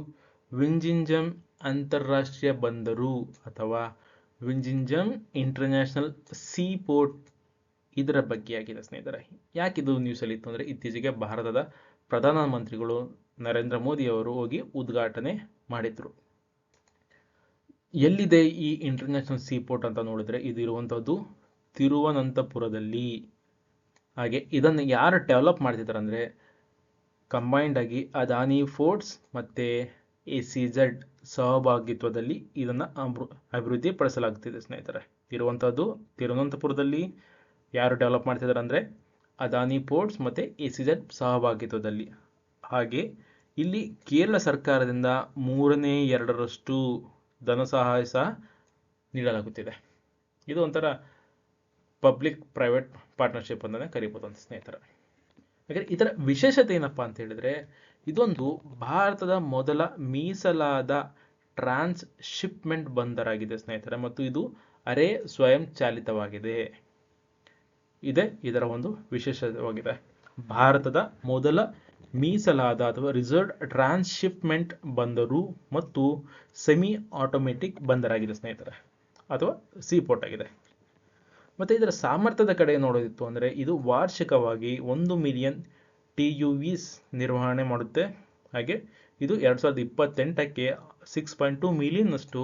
ವಿಂಜಿಂಜಮ್ ಅಂತಾರಾಷ್ಟ್ರೀಯ ಬಂದರು ಅಥವಾ ವಿಂಜಿಂಜಮ್ ಇಂಟರ್ನ್ಯಾಷನಲ್ ಸೀ ಪೋರ್ಟ್ ಇದರ ಬಗ್ಗೆ ಆಗಿದೆ ಸ್ನೇಹಿತರೆ. ಯಾಕಿದು ನ್ಯೂಸಲ್ಲಿ ಇತ್ತು ಅಂದರೆ ಇತ್ತೀಚೆಗೆ ಭಾರತದ ಪ್ರಧಾನಮಂತ್ರಿಗಳು ನರೇಂದ್ರ ಮೋದಿ ಅವರು ಹೋಗಿ ಉದ್ಘಾಟನೆ ಮಾಡಿದ್ರು. ಎಲ್ಲಿದೆ ಈ ಇಂಟರ್ನ್ಯಾಷನಲ್ ಸೀ ಪೋರ್ಟ್ ಅಂತ ನೋಡಿದ್ರೆ ಇದು ಇರುವಂಥದ್ದು ತಿರುವನಂತಪುರದಲ್ಲಿ. ಹಾಗೆ ಇದನ್ನು ಯಾರು ಡೆವಲಪ್ ಮಾಡ್ತಿದ್ದಾರೆ ಅಂದರೆ ಕಂಬೈನ್ಡ್ ಆಗಿ ಅದಾನಿ ಫೋರ್ಟ್ಸ್ ಮತ್ತು SEZ ಸಹಭಾಗಿತ್ವದಲ್ಲಿ ಇದನ್ನು ಅಭಿವೃದ್ಧಿ ಪಡಿಸಲಾಗ್ತಿದೆ ಸ್ನೇಹಿತರೆ. ಇರುವಂಥದ್ದು ತಿರುವನಂತಪುರದಲ್ಲಿ. ಯಾರು ಡೆವಲಪ್ ಮಾಡ್ತಿದ್ದಾರೆ ಅಂದರೆ ಅದಾನಿ ಪೋರ್ಟ್ಸ್ ಮತ್ತು SEZ ಸಹಭಾಗಿತ್ವದಲ್ಲಿ. ಹಾಗೆ ಇಲ್ಲಿ ಕೇರಳ ಸರ್ಕಾರದಿಂದ 3/2 ಧನ ಸಹಾಯ ಸಹ ನೀಡಲಾಗುತ್ತಿದೆ. ಇದು ಒಂಥರ ಪಬ್ಲಿಕ್ ಪ್ರೈವೇಟ್ ಪಾರ್ಟ್ನರ್ಶಿಪ್ ಅಂತಲೇ ಕರಿಬೋದು ಅಂತ ಸ್ನೇಹಿತರೆ. ಹಾಗೆ ಇದರ ವಿಶೇಷತೆ ಏನಪ್ಪಾ ಅಂತ ಹೇಳಿದ್ರೆ, ಇದೊಂದು ಭಾರತದ ಮೊದಲ ಮೀಸಲಾದ ಟ್ರಾನ್ಸ್ ಶಿಪ್ಮೆಂಟ್ ಬಂದರಾಗಿದೆ ಸ್ನೇಹಿತರೆ, ಮತ್ತು ಇದು ಅರೆ ಸ್ವಯಂ ಚಾಲಿತವಾಗಿದೆ. ಇದೇ ಇದರ ಒಂದು ವಿಶೇಷವಾಗಿದೆ. ಭಾರತದ ಮೊದಲ ಮೀಸಲಾದ ಅಥವಾ ರಿಸರ್ವ್ಡ್ ಟ್ರಾನ್ಸ್ಶಿಪ್ಮೆಂಟ್ ಬಂದರು ಮತ್ತು ಸೆಮಿ ಆಟೋಮೆಟಿಕ್ ಬಂದರಾಗಿದೆ ಸ್ನೇಹಿತರೆ, ಅಥವಾ ಸೀಪೋರ್ಟ್ ಆಗಿದೆ. ಮತ್ತು ಇದರ ಸಾಮರ್ಥ್ಯದ ಕಡೆ ನೋಡೋದಿತ್ತು ಅಂದರೆ ಇದು ವಾರ್ಷಿಕವಾಗಿ 1 ಮಿಲಿಯನ್ TUVs ನಿರ್ವಹಣೆ ಮಾಡುತ್ತೆ. ಹಾಗೆ ಇದು 2028ಕ್ಕೆ 6.2 ಮಿಲಿಯನ್ನಷ್ಟು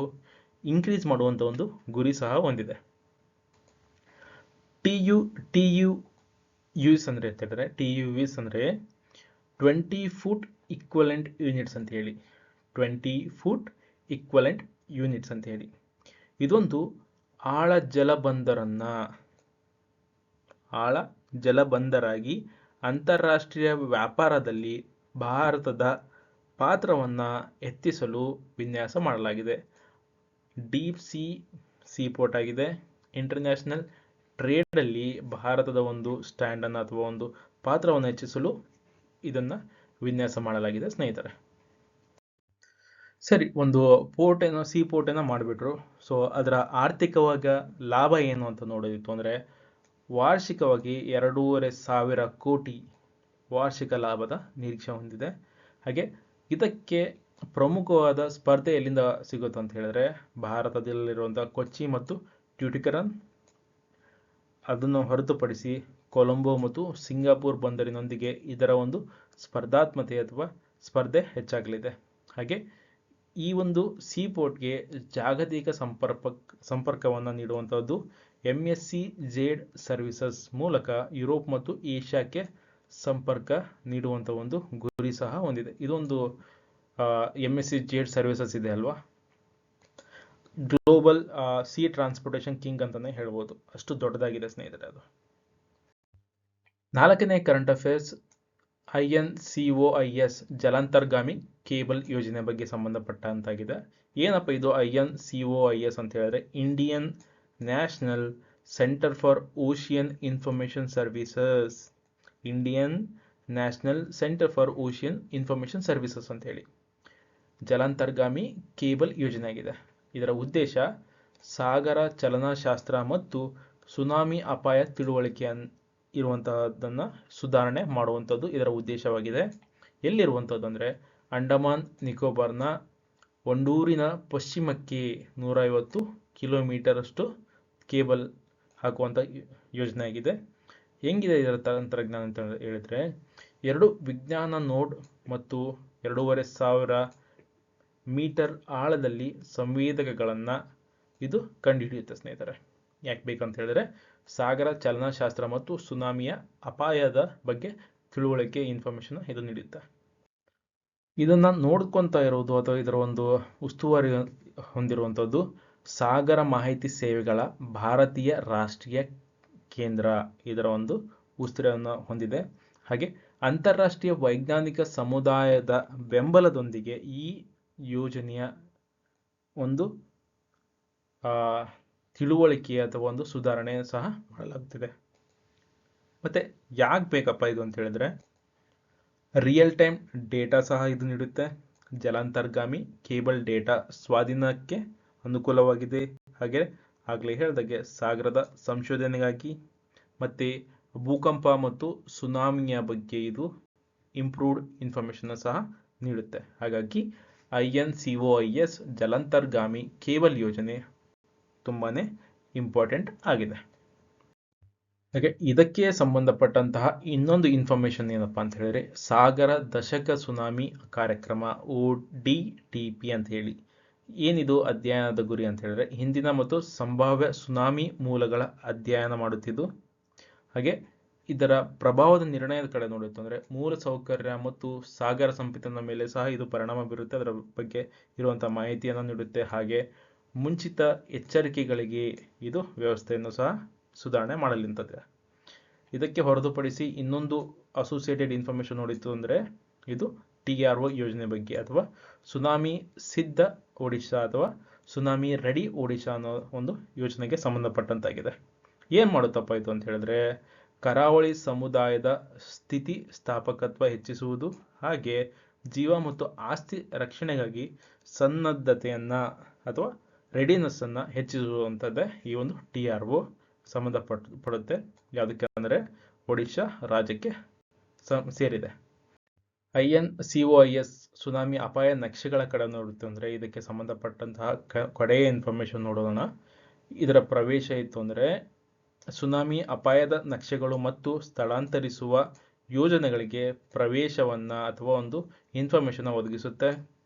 ಇನ್ಕ್ರೀಸ್ ಮಾಡುವಂಥ ಒಂದು ಗುರಿ ಸಹ ಹೊಂದಿದೆ. TUVs ಅಂದರೆ ಅಂತ ಹೇಳಿದ್ರೆ, TUVs ಅಂದರೆ 20 ಫುಟ್ ಇಕ್ವಲೆಂಟ್ ಯೂನಿಟ್ಸ್ ಅಂತ ಹೇಳಿ, 20 ಫುಟ್ ಇಕ್ವಲೆಂಟ್ ಯೂನಿಟ್ಸ್ ಅಂತ ಹೇಳಿ. ಇದೊಂದು ಆಳ ಜಲಬಂದರಾಗಿ ಅಂತಾರಾಷ್ಟ್ರೀಯ ವ್ಯಾಪಾರದಲ್ಲಿ ಭಾರತದ ಪಾತ್ರವನ್ನು ಹೆಚ್ಚಿಸಲು ವಿನ್ಯಾಸ ಮಾಡಲಾಗಿದೆ. ಡೀಪ್ ಸೀಪೋರ್ಟ್ ಆಗಿದೆ. ಇಂಟರ್ನ್ಯಾಷನಲ್ ಟ್ರೇಡಲ್ಲಿ ಭಾರತದ ಒಂದು ಸ್ಟ್ಯಾಂಡನ್ನು ಅಥವಾ ಒಂದು ಪಾತ್ರವನ್ನು ಹೆಚ್ಚಿಸಲು ಇದನ್ನು ವಿನ್ಯಾಸ ಮಾಡಲಾಗಿದೆ ಸ್ನೇಹಿತರೆ. ಸರಿ, ಒಂದು ಸೀಪೋರ್ಟನ್ನು ಮಾಡಿಬಿಟ್ರು. ಸೊ ಅದರ ಆರ್ಥಿಕವಾಗ ಲಾಭ ಏನು ಅಂತ ನೋಡೋದಿತ್ತು ಅಂದರೆ, ವಾರ್ಷಿಕವಾಗಿ 2,500 ಕೋಟಿ ವಾರ್ಷಿಕ ಲಾಭದ ನಿರೀಕ್ಷೆ ಹೊಂದಿದೆ. ಹಾಗೆ ಇದಕ್ಕೆ ಪ್ರಮುಖವಾದ ಸ್ಪರ್ಧೆ ಎಲ್ಲಿಂದ ಸಿಗುತ್ತೆ ಅಂತ ಹೇಳಿದ್ರೆ, ಭಾರತದಲ್ಲಿರುವಂಥ ಕೊಚ್ಚಿ ಮತ್ತು ಟ್ಯುಟಿಕರನ್, ಅದನ್ನು ಹೊರತುಪಡಿಸಿ ಕೊಲಂಬೋ ಮತ್ತು ಸಿಂಗಾಪುರ್ ಬಂದರಿನೊಂದಿಗೆ ಇದರ ಒಂದು ಸ್ಪರ್ಧಾತ್ಮತೆ ಅಥವಾ ಸ್ಪರ್ಧೆ ಹೆಚ್ಚಾಗಲಿದೆ. ಹಾಗೆ ಈ ಒಂದು ಸೀಪೋರ್ಟ್ಗೆ ಜಾಗತಿಕ ಸಂಪರ್ಕವನ್ನು ನೀಡುವಂಥದ್ದು MSC-Z ಸರ್ವಿಸಸ್ ಮೂಲಕ ಯುರೋಪ್ ಮತ್ತು ಏಷ್ಯಾಕ್ಕೆ ಸಂಪರ್ಕ ನೀಡುವಂಥ ಒಂದು ಗುರಿ ಸಹ ಹೊಂದಿದೆ. ಇದೊಂದು MSC-Z ಸರ್ವಿಸಸ್ ಇದೆ ಅಲ್ವಾ, ಗ್ಲೋಬಲ್ ಸಿ ಟ್ರಾನ್ಸ್ಪೋರ್ಟೇಷನ್ ಕಿಂಗ್ ಅಂತಾನೆ ಹೇಳ್ಬೋದು, ಅಷ್ಟು ದೊಡ್ಡದಾಗಿದೆ ಸ್ನೇಹಿತರೆ ಅದು. 4ನೇ ಕರೆಂಟ್ ಅಫೇರ್ಸ್, INCOIS ಜಲಾಂತರ್ಗಾಮಿ ಕೇಬಲ್ ಯೋಜನೆ ಬಗ್ಗೆ ಸಂಬಂಧಪಟ್ಟಂತಾಗಿದೆ. ಏನಪ್ಪ ಇದು INCOIS ಅಂತ ಹೇಳಿದ್ರೆ, Indian national centre for ocean information services, Indian national centre for ocean information services ಅಂತ ಹೇಳಿ ಜಲಾಂತರ್ಗಾಮಿ ಕೇಬಲ್ ಯೋಜನೆ ಆಗಿದೆ. ಇದರ ಉದ್ದೇಶ ಸಾಗರ ಚಲನಶಾಸ್ತ್ರ ಮತ್ತು ಸುನಾಮಿ ಅಪಾಯ ತಿಳುವಳಿಕೆ ಇರುವಂತಹದ್ದನ್ನು ಸುಧಾರಣೆ ಮಾಡುವಂಥದ್ದು ಇದರ ಉದ್ದೇಶವಾಗಿದೆ. ಎಲ್ಲಿರುವಂಥದ್ದು ಅಂದರೆ, ಅಂಡಮಾನ್ ನಿಕೋಬಾರ್ನ ಒಂಡೂರಿನ ಪಶ್ಚಿಮಕ್ಕೆ 150 ಕಿಲೋಮೀಟರ್ ಅಷ್ಟು ಕೇಬಲ್ ಹಾಕುವಂಥ ಯೋಜನೆ ಆಗಿದೆ. ಹೆಂಗಿದೆ ಇದರ ತಂತ್ರಜ್ಞಾನ ಅಂತ ಹೇಳಿದ್ರೆ, 2 ವಿಜ್ಞಾನ ನೋಡ್ ಮತ್ತು 2,500 ಮೀಟರ್ ಆಳದಲ್ಲಿ ಸಂವೇದಕಗಳನ್ನು ಇದು ಕಂಡುಹಿಡಿಯುತ್ತೆ ಸ್ನೇಹಿತರೆ. ಯಾಕೆ ಬೇಕಂತ ಹೇಳಿದ್ರೆ, ಸಾಗರ ಚಲನಶಾಸ್ತ್ರ ಮತ್ತು ಸುನಾಮಿಯ ಅಪಾಯದ ಬಗ್ಗೆ ತಿಳುವಳಿಕೆ ಇನ್ಫಾರ್ಮೇಷನ್ ಇದು ನೀಡುತ್ತೆ. ಇದನ್ನು ನೋಡ್ಕೊತ ಇರೋದು ಅಥವಾ ಇದರ ಒಂದು ಉಸ್ತುವಾರಿ ಹೊಂದಿರುವಂಥದ್ದು ಸಾಗರ ಮಾಹಿತಿ ಸೇವೆಗಳ ಭಾರತೀಯ ರಾಷ್ಟ್ರೀಯ ಕೇಂದ್ರ, ಇದರ ಒಂದು ಉಸ್ತುವಾರಿಯನ್ನು ಹೊಂದಿದೆ. ಹಾಗೆ ಅಂತಾರಾಷ್ಟ್ರೀಯ ವೈಜ್ಞಾನಿಕ ಸಮುದಾಯದ ಬೆಂಬಲದೊಂದಿಗೆ ಈ ಯೋಜನೆಯ ಒಂದು ತಿಳುವಳಿಕೆ ಅಥವಾ ಒಂದು ಸುಧಾರಣೆ ಸಹ ಮಾಡಲಾಗುತ್ತಿದೆ. ಮತ್ತೆ ಯಾಕೆ ಬೇಕಪ್ಪ ಇದು ಅಂತ ಹೇಳಿದ್ರೆ, ರಿಯಲ್ ಟೈಮ್ ಡೇಟಾ ಸಹ ಇದು ನೀಡುತ್ತೆ. ಜಲಾಂತರ್ಗಾಮಿ ಕೇಬಲ್ ಡೇಟಾ ಸ್ವಾಧೀನಕ್ಕೆ ಅನುಕೂಲವಾಗಿದೆ. ಹಾಗೆ ಆಗಲೇ ಹೇಳಿದಾಗೆ ಸಾಗರದ ಸಂಶೋಧನೆಗಾಗಿ ಮತ್ತೆ ಭೂಕಂಪ ಮತ್ತು ಸುನಾಮಿಯ ಬಗ್ಗೆ ಇದು ಇಂಪ್ರೂವ್ಡ್ ಇನ್ಫಾರ್ಮೇಷನ್ ಸಹ ನೀಡುತ್ತೆ. ಹಾಗಾಗಿ INCOIS ಜಲಾಂತರ್ಗಾಮಿ ಕೇಬಲ್ ಯೋಜನೆ ತುಂಬಾನೇ ಇಂಪಾರ್ಟೆಂಟ್ ಆಗಿದೆ. ಹಾಗೆ ಇದಕ್ಕೆ ಸಂಬಂಧಪಟ್ಟಂತಹ ಇನ್ನೊಂದು ಇನ್ಫಾರ್ಮೇಷನ್ ಏನಪ್ಪಾ ಅಂತ ಹೇಳಿದ್ರೆ, ಸಾಗರ ದಶಕ ಸುನಾಮಿ ಕಾರ್ಯಕ್ರಮ ODTP ಅಂತ ಹೇಳಿ. ಏನಿದು ಅಧ್ಯಯನದ ಗುರಿ ಅಂತ ಹೇಳಿದ್ರೆ, ಹಿಂದಿನ ಮತ್ತು ಸಂಭಾವ್ಯ ಸುನಾಮಿ ಮೂಲಗಳ ಅಧ್ಯಯನ ಮಾಡುತ್ತಿದ್ದು, ಹಾಗೆ ಇದರ ಪ್ರಭಾವದ ನಿರ್ಣಯದ ಕಡೆ ನೋಡುತ್ತೆ ಅಂದರೆ ಮೂಲಸೌಕರ್ಯ ಮತ್ತು ಸಾಗರ ಸಂಪತ್ತಿನ ಮೇಲೆ ಸಹ ಇದು ಪರಿಣಾಮ ಬೀರುತ್ತೆ. ಅದರ ಬಗ್ಗೆ ಇರುವಂತಹ ಮಾಹಿತಿಯನ್ನು ನೀಡುತ್ತೆ. ಹಾಗೆ ಮುಂಚಿತ ಎಚ್ಚರಿಕೆಗಳಿಗೆ ಇದು ವ್ಯವಸ್ಥೆಯನ್ನು ಸಹ ಸುಧಾರಣೆ ಮಾಡಲಿಂತದೆ. ಇದಕ್ಕೆ ಹೊರತುಪಡಿಸಿ ಇನ್ನೊಂದು ಅಸೋಸಿಯೇಟೆಡ್ ಇನ್ಫಾರ್ಮೇಷನ್ ನೋಡಿತ್ತು ಅಂದರೆ, ಇದು TRO ಯೋಜನೆ ಬಗ್ಗೆ ಅಥವಾ ಸುನಾಮಿ ಸಿದ್ಧ ಒಡಿಶಾ ಅಥವಾ ಸುನಾಮಿ ರೆಡಿ ಒಡಿಶಾ ಅನ್ನೋ ಒಂದು ಯೋಜನೆಗೆ ಸಂಬಂಧಪಟ್ಟಂತಾಗಿದೆ. ಏನು ಮಾಡುತ್ತಪ್ಪ ಇದು ಅಂತ ಹೇಳಿದ್ರೆ, ಕರಾವಳಿ ಸಮುದಾಯದ ಸ್ಥಿತಿ ಸ್ಥಾಪಕತ್ವ ಹೆಚ್ಚಿಸುವುದು, ಹಾಗೆ ಜೀವ ಮತ್ತು ಆಸ್ತಿ ರಕ್ಷಣೆಗಾಗಿ ಸನ್ನದ್ಧತೆಯನ್ನ ಅಥವಾ ರೆಡಿನೆಸ್ ಅನ್ನ ಹೆಚ್ಚಿಸುವಂಥದ್ದೇ ಈ ಒಂದು TRO ಸಂಬಂಧಪಡುತ್ತೆ. ಯಾವುದಕ್ಕೆ ಅಂದರೆ ಒಡಿಶಾ ರಾಜ್ಯಕ್ಕೆ ಸೇರಿದೆ. INCOIS ಸುನಾಮಿ ಅಪಾಯ ನಕ್ಷೆಗಳ ಕಡೆ ನೋಡುತ್ತೆ ಅಂದರೆ ಇದಕ್ಕೆ ಸಂಬಂಧಪಟ್ಟಂತಹ ಕಡೆಯ ಇನ್ಫಾರ್ಮೇಶನ್ ನೋಡೋಣ. ಇದರ ಪ್ರವೇಶ ಇತ್ತು ಅಂದರೆ ಸುನಾಮಿ ಅಪಾಯದ ನಕ್ಷೆಗಳು ಮತ್ತು ಸ್ಥಳಾಂತರಿಸುವ ಯೋಜನೆಗಳಿಗೆ ಪ್ರವೇಶವನ್ನ ಅಥವಾ ಒಂದು ಇನ್ಫಾರ್ಮೇಶನ್ ಒದಗಿಸುತ್ತೆ.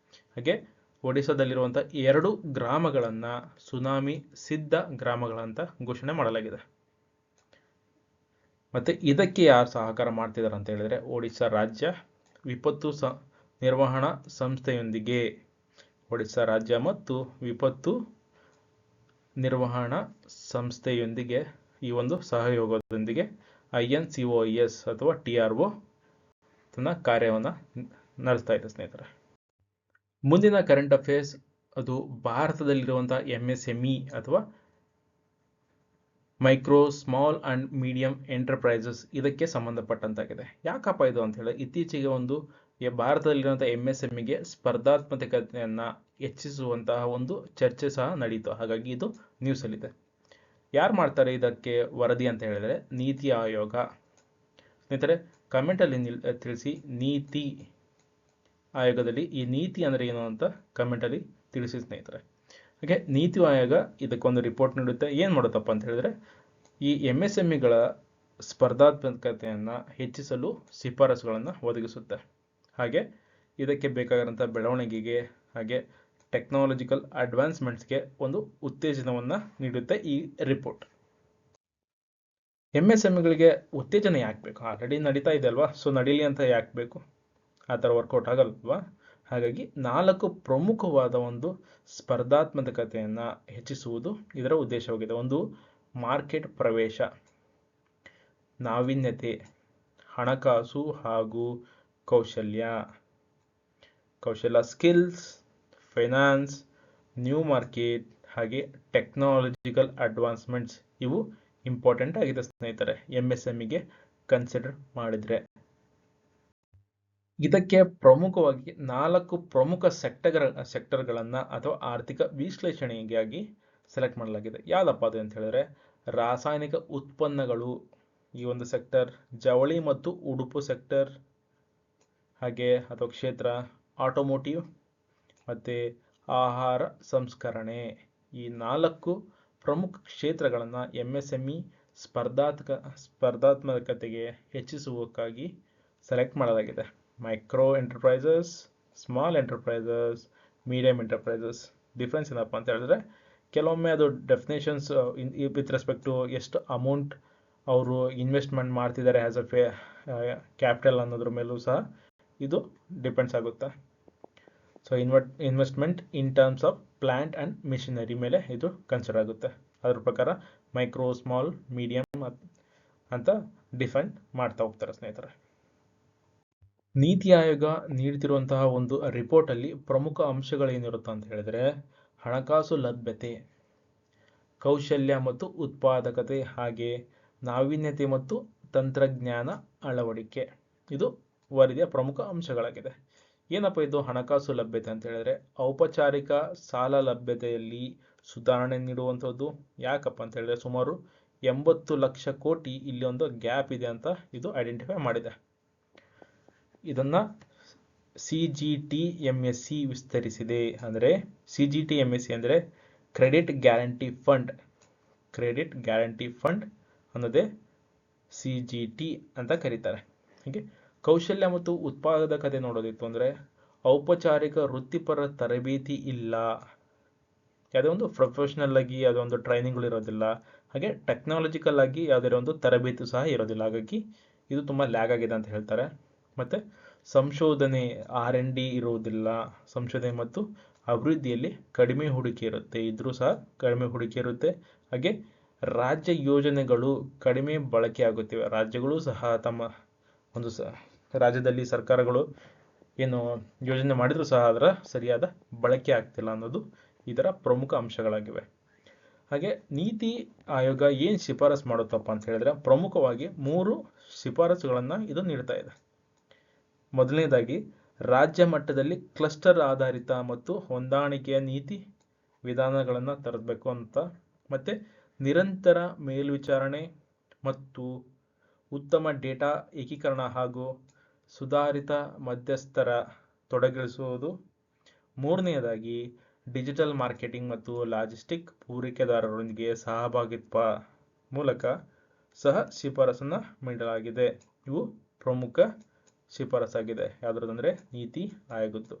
ಹಾಗೆ ಒಡಿಶಾದಲ್ಲಿರುವಂಥ 2 ಗ್ರಾಮಗಳನ್ನ ಸುನಾಮಿ ಸಿದ್ಧ ಗ್ರಾಮಗಳಂತ ಘೋಷಣೆ ಮಾಡಲಾಗಿದೆ. ಮತ್ತೆ ಇದಕ್ಕೆ ಯಾರು ಸಹಕಾರ ಮಾಡ್ತಿದ್ದಾರೆ ಅಂತ ಹೇಳಿದ್ರೆ ಒಡಿಶಾ ರಾಜ್ಯ ವಿಪತ್ತು ನಿರ್ವಹಣಾ ಸಂಸ್ಥೆಯೊಂದಿಗೆ, ಒಡಿಶಾ ರಾಜ್ಯ ಮತ್ತು ವಿಪತ್ತು ನಿರ್ವಹಣಾ ಸಂಸ್ಥೆಯೊಂದಿಗೆ ಈ ಒಂದು ಸಹಯೋಗದೊಂದಿಗೆ INCOIS ಅಥವಾ TRO ತನ್ನ ಕಾರ್ಯವನ್ನು ನಡೆಸ್ತಾ ಇದೆ ಸ್ನೇಹಿತರೆ. ಮುಂದಿನ ಕರೆಂಟ್ ಅಫೇರ್ಸ್ ಅದು ಭಾರತದಲ್ಲಿರುವಂತಹ MSME ಅಥವಾ micro small and medium enterprises ಇದಕ್ಕೆ ಸಂಬಂಧಪಟ್ಟಂತಾಗಿದೆ. ಯಾಕಪ್ಪ ಇದು ಅಂತ ಹೇಳಿ ಇತ್ತೀಚೆಗೆ ಒಂದು ಭಾರತದಲ್ಲಿರುವಂತಹ MSMEಗೆ ಸ್ಪರ್ಧಾತ್ಮಕತೆಯನ್ನ ಹೆಚ್ಚಿಸುವಂತಹ ಒಂದು ಚರ್ಚೆ ಸಹ ನಡೀತು. ಹಾಗಾಗಿ ಇದು ನ್ಯೂಸ್ ಅಲ್ಲಿದೆ. ಯಾರು ಮಾಡ್ತಾರೆ ಇದಕ್ಕೆ ವರದಿ ಅಂತ ಹೇಳಿದ್ರೆ ನೀತಿ ಆಯೋಗ. ಸ್ನೇಹಿತರೆ ಕಮೆಂಟ್ ಅಲ್ಲಿ ತಿಳಿಸಿ ನೀತಿ ಆಯೋಗದಲ್ಲಿ ಈ ನೀತಿ ಅಂದ್ರೆ ಏನು ಅಂತ ಕಮೆಂಟ್ ಅಲ್ಲಿ ತಿಳಿಸಿ ಸ್ನೇಹಿತರೆ. ಹಾಗೆ ನೀತಿ ಆಯೋಗ ಇದಕ್ಕೊಂದು ರಿಪೋರ್ಟ್ ನೀಡುತ್ತೆ. ಏನು ಮಾಡುತ್ತಪ್ಪ ಅಂತ ಹೇಳಿದ್ರೆ ಈ MSMEಗಳ ಸ್ಪರ್ಧಾತ್ಮಕತೆಯನ್ನು ಹೆಚ್ಚಿಸಲು ಶಿಫಾರಸುಗಳನ್ನು ಒದಗಿಸುತ್ತೆ. ಹಾಗೆ ಇದಕ್ಕೆ ಬೇಕಾಗಿರುವಂಥ ಬೆಳವಣಿಗೆಗೆ ಹಾಗೆ ಟೆಕ್ನಾಲಜಿಕಲ್ ಅಡ್ವಾನ್ಸ್ಮೆಂಟ್ಸ್ಗೆ ಒಂದು ಉತ್ತೇಜನವನ್ನು ನೀಡುತ್ತೆ ಈ ರಿಪೋರ್ಟ್. MSMEಗಳಿಗೆ ಉತ್ತೇಜನ ಯಾಕೆ ಬೇಕು? ಆಲ್ರೆಡಿ ನಡೀತಾ ಇದೆ ಅಲ್ವಾ, ಸೊ ನಡೀಲಿ ಅಂತ ಯಾಕೆ ಬೇಕು? ಆ ಥರ ವರ್ಕೌಟ್ ಆಗಲ್ವಾ? ಹಾಗಾಗಿ 4 ಪ್ರಮುಖವಾದ ಒಂದು ಸ್ಪರ್ಧಾತ್ಮಕತೆಯನ್ನು ಹೆಚ್ಚಿಸುವುದು ಇದರ ಉದ್ದೇಶವಾಗಿದೆ. ಒಂದು ಮಾರ್ಕೆಟ್ ಪ್ರವೇಶ, ನಾವೀನ್ಯತೆ, ಹಣಕಾಸು ಹಾಗೂ ಕೌಶಲ್ಯ ಸ್ಕಿಲ್ಸ್, ಫೈನಾನ್ಸ್, ನ್ಯೂ ಮಾರ್ಕೆಟ್ ಹಾಗೆ ಟೆಕ್ನಾಲಜಿಕಲ್ ಅಡ್ವಾನ್ಸ್ಮೆಂಟ್ಸ್ ಇವು ಇಂಪಾರ್ಟೆಂಟ್ ಆಗಿದೆ ಸ್ನೇಹಿತರೆ MSMEಗೆ ಕನ್ಸಿಡರ್ ಮಾಡಿದ್ರೆ. ಇದಕ್ಕೆ ಪ್ರಮುಖವಾಗಿ 4 ಪ್ರಮುಖ ಸೆಕ್ಟರ್ಗಳನ್ನು ಅಥವಾ ಆರ್ಥಿಕ ವಿಶ್ಲೇಷಣೆಗಾಗಿ ಸೆಲೆಕ್ಟ್ ಮಾಡಲಾಗಿದೆ. ಯಾವುದಪ್ಪ ಅದು ಅಂತ ಹೇಳಿದ್ರೆ ರಾಸಾಯನಿಕ ಉತ್ಪನ್ನಗಳು ಈ ಒಂದು ಸೆಕ್ಟರ್, ಜವಳಿ ಮತ್ತು ಉಡುಪು ಸೆಕ್ಟರ್ ಹಾಗೆ ಅಥವಾ ಕ್ಷೇತ್ರ, ಆಟೋಮೋಟಿವ್ ಮತ್ತು ಆಹಾರ ಸಂಸ್ಕರಣೆ. ಈ 4 ಪ್ರಮುಖ ಕ್ಷೇತ್ರಗಳನ್ನು MSME ಸ್ಪರ್ಧಾತ್ಮಕತೆಗೆ ಹೆಚ್ಚಿಸುವುದಕ್ಕಾಗಿ ಸೆಲೆಕ್ಟ್ ಮಾಡಲಾಗಿದೆ. Micro enterprises, small enterprises, medium enterprises. Difference ಏನಪ್ಪ ಅಂತ ಹೇಳಿದ್ರೆ ಕೆಲವೊಮ್ಮೆ ಅದು ಡೆಫಿನೇಷನ್ಸ್ ವಿತ್ ರೆಸ್ಪೆಕ್ಟ್ ಟು ಎಷ್ಟು ಅಮೌಂಟ್ ಅವರು ಇನ್ವೆಸ್ಟ್ಮೆಂಟ್ ಮಾಡ್ತಿದ್ದಾರೆ ಆ್ಯಸ್ ಅ ಕ್ಯಾಪಿಟಲ್ ಅನ್ನೋದ್ರ ಮೇಲೂ ಸಹ ಇದು ಡಿಪೆಂಡ್ಸ್ ಆಗುತ್ತೆ. So investment in terms of plant and machinery ಮೇಲೆ ಇದು ಕನ್ಸಿಡರ್ ಆಗುತ್ತೆ. ಅದ್ರ ಪ್ರಕಾರ ಮೈಕ್ರೋ, ಸ್ಮಾಲ್, ಮೀಡಿಯಂ ಅಂತ ಡಿಫೈನ್ ಮಾಡ್ತಾ ಹೋಗ್ತಾರೆ ಸ್ನೇಹಿತರೆ. ನೀತಿ ಆಯೋಗ ನೀಡ್ತಿರುವಂತಹ ಒಂದು ರಿಪೋರ್ಟಲ್ಲಿ ಪ್ರಮುಖ ಅಂಶಗಳೇನಿರುತ್ತೆ ಅಂತ ಹೇಳಿದ್ರೆ ಹಣಕಾಸು ಲಭ್ಯತೆ, ಕೌಶಲ್ಯ ಮತ್ತು ಉತ್ಪಾದಕತೆ ಹಾಗೆ ನಾವೀನ್ಯತೆ ಮತ್ತು ತಂತ್ರಜ್ಞಾನ ಅಳವಡಿಕೆ. ಇದು ವರದಿಯ ಪ್ರಮುಖ ಅಂಶಗಳಾಗಿದೆ. ಏನಪ್ಪ ಇದು ಹಣಕಾಸು ಲಭ್ಯತೆ ಅಂತ ಹೇಳಿದ್ರೆ ಔಪಚಾರಿಕ ಸಾಲ ಲಭ್ಯತೆಯಲ್ಲಿ ಸುಧಾರಣೆ ನೀಡುವಂಥದ್ದು. ಯಾಕಪ್ಪ ಅಂತ ಹೇಳಿದ್ರೆ ಸುಮಾರು 80 ಲಕ್ಷ ಕೋಟಿ ಇಲ್ಲಿ ಒಂದು ಗ್ಯಾಪ್ ಇದೆ ಅಂತ ಇದು ಐಡೆಂಟಿಫೈ ಮಾಡಿದೆ. ಇದನ್ನ CGTMSC ವಿಸ್ತರಿಸಿದೆ. ಅಂದರೆ CGTMSC ಅಂದರೆ ಕ್ರೆಡಿಟ್ ಗ್ಯಾರಂಟಿ ಫಂಡ್ ಅನ್ನೋದೇ CGT ಅಂತ ಕರೀತಾರೆ. ಹೀಗೆ ಕೌಶಲ್ಯ ಮತ್ತು ಉತ್ಪಾದಕತೆ ನೋಡೋದಿತ್ತು ಅಂದರೆ ಔಪಚಾರಿಕ ವೃತ್ತಿಪರ ತರಬೇತಿ ಇಲ್ಲ, ಯಾವುದೇ ಒಂದು ಪ್ರೊಫೆಷನಲ್ ಆಗಿ ಯಾವುದೇ ಒಂದು ಟ್ರೈನಿಂಗ್ಗಳು ಇರೋದಿಲ್ಲ, ಹಾಗೆ ಟೆಕ್ನಾಲಜಿಕಲ್ ಆಗಿ ಯಾವುದೇ ಒಂದು ತರಬೇತಿ ಸಹ ಇರೋದಿಲ್ಲ. ಹಾಗಾಗಿ ಇದು ತುಂಬ ಲ್ಯಾಗ್ ಆಗಿದೆ ಅಂತ ಹೇಳ್ತಾರೆ. ಮತ್ತು ಸಂಶೋಧನೆ R&D ಇರುವುದಿಲ್ಲ, ಸಂಶೋಧನೆ ಮತ್ತು ಅಭಿವೃದ್ಧಿಯಲ್ಲಿ ಕಡಿಮೆ ಹೂಡಿಕೆ ಇರುತ್ತೆ, ಇದ್ರೂ ಸಹ ಕಡಿಮೆ ಹೂಡಿಕೆ ಇರುತ್ತೆ. ಹಾಗೆ ರಾಜ್ಯ ಯೋಜನೆಗಳು ಕಡಿಮೆ ಬಳಕೆ ಆಗುತ್ತಿವೆ. ರಾಜ್ಯಗಳು ಸಹ ತಮ್ಮ ಒಂದು ರಾಜ್ಯದಲ್ಲಿ ಸರ್ಕಾರಗಳು ಏನು ಯೋಜನೆ ಮಾಡಿದರೂ ಸಹ ಅದರ ಸರಿಯಾದ ಬಳಕೆ ಆಗ್ತಿಲ್ಲ ಅನ್ನೋದು ಇದರ ಪ್ರಮುಖ ಅಂಶಗಳಾಗಿವೆ. ಹಾಗೆ ನೀತಿ ಆಯೋಗ ಏನು ಶಿಫಾರಸು ಮಾಡುತ್ತಪ್ಪ ಅಂತ ಹೇಳಿದ್ರೆ ಪ್ರಮುಖವಾಗಿ 3 ಶಿಫಾರಸುಗಳನ್ನು ಇದು ನೀಡ್ತಾ ಇದೆ. ಮೊದಲನೇದಾಗಿ ರಾಜ್ಯ ಮಟ್ಟದಲ್ಲಿ ಕ್ಲಸ್ಟರ್ ಆಧಾರಿತ ಮತ್ತು ಹೊಂದಾಣಿಕೆಯ ನೀತಿ ವಿಧಾನಗಳನ್ನು ತರಬೇಕು ಅಂತ, ಮತ್ತೆ ನಿರಂತರ ಮೇಲ್ವಿಚಾರಣೆ ಮತ್ತು ಉತ್ತಮ ಡೇಟಾ ಏಕೀಕರಣ ಹಾಗೂ ಸುಧಾರಿತ ಮಧ್ಯಸ್ಥರ ತೊಡಗಿಸುವುದು. ಮೂರನೆಯದಾಗಿ ಡಿಜಿಟಲ್ ಮಾರ್ಕೆಟಿಂಗ್ ಮತ್ತು ಲಾಜಿಸ್ಟಿಕ್ ಪೂರೈಕೆದಾರರೊಂದಿಗೆ ಸಹಭಾಗಿತ್ವ ಮೂಲಕ ಸಹ ಶಿಫಾರಸನ್ನು ನೀಡಲಾಗಿದೆ. ಇವು ಪ್ರಮುಖ ಶಿಫಾರಸಾಗಿದೆ. ಯಾವುದ್ರದಂದ್ರೆ ನೀತಿ ಆಯೋಗದ್ದು.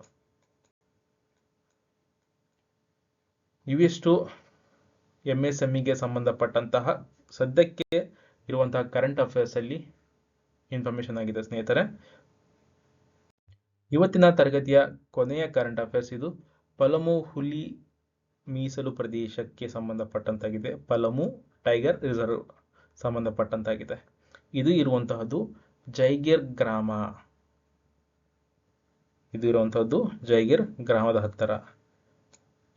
ಇವಿಷ್ಟು MSMEಗೆ ಸಂಬಂಧಪಟ್ಟಂತಹ ಸದ್ಯಕ್ಕೆ ಇರುವಂತಹ ಕರೆಂಟ್ ಅಫೇರ್ಸ್ ಅಲ್ಲಿ ಇನ್ಫಾರ್ಮೇಶನ್ ಆಗಿದೆ ಸ್ನೇಹಿತರೆ. ಇವತ್ತಿನ ತರಗತಿಯ ಕೊನೆಯ ಕರೆಂಟ್ ಅಫೇರ್ಸ್ ಇದು ಪಲಮು ಹುಲಿ ಮೀಸಲು ಪ್ರದೇಶಕ್ಕೆ ಸಂಬಂಧಪಟ್ಟಂತಾಗಿದೆ. Palamu tiger reserve ಸಂಬಂಧಪಟ್ಟಂತಾಗಿದೆ. ಇದು ಇರುವಂತಹದ್ದು ಜೈಗಿರ್ ಗ್ರಾಮ. ಇದು ಇರುವಂತಹದ್ದು ಜೈಗಿರ್ ಗ್ರಾಮದ ಹತ್ತಿರ.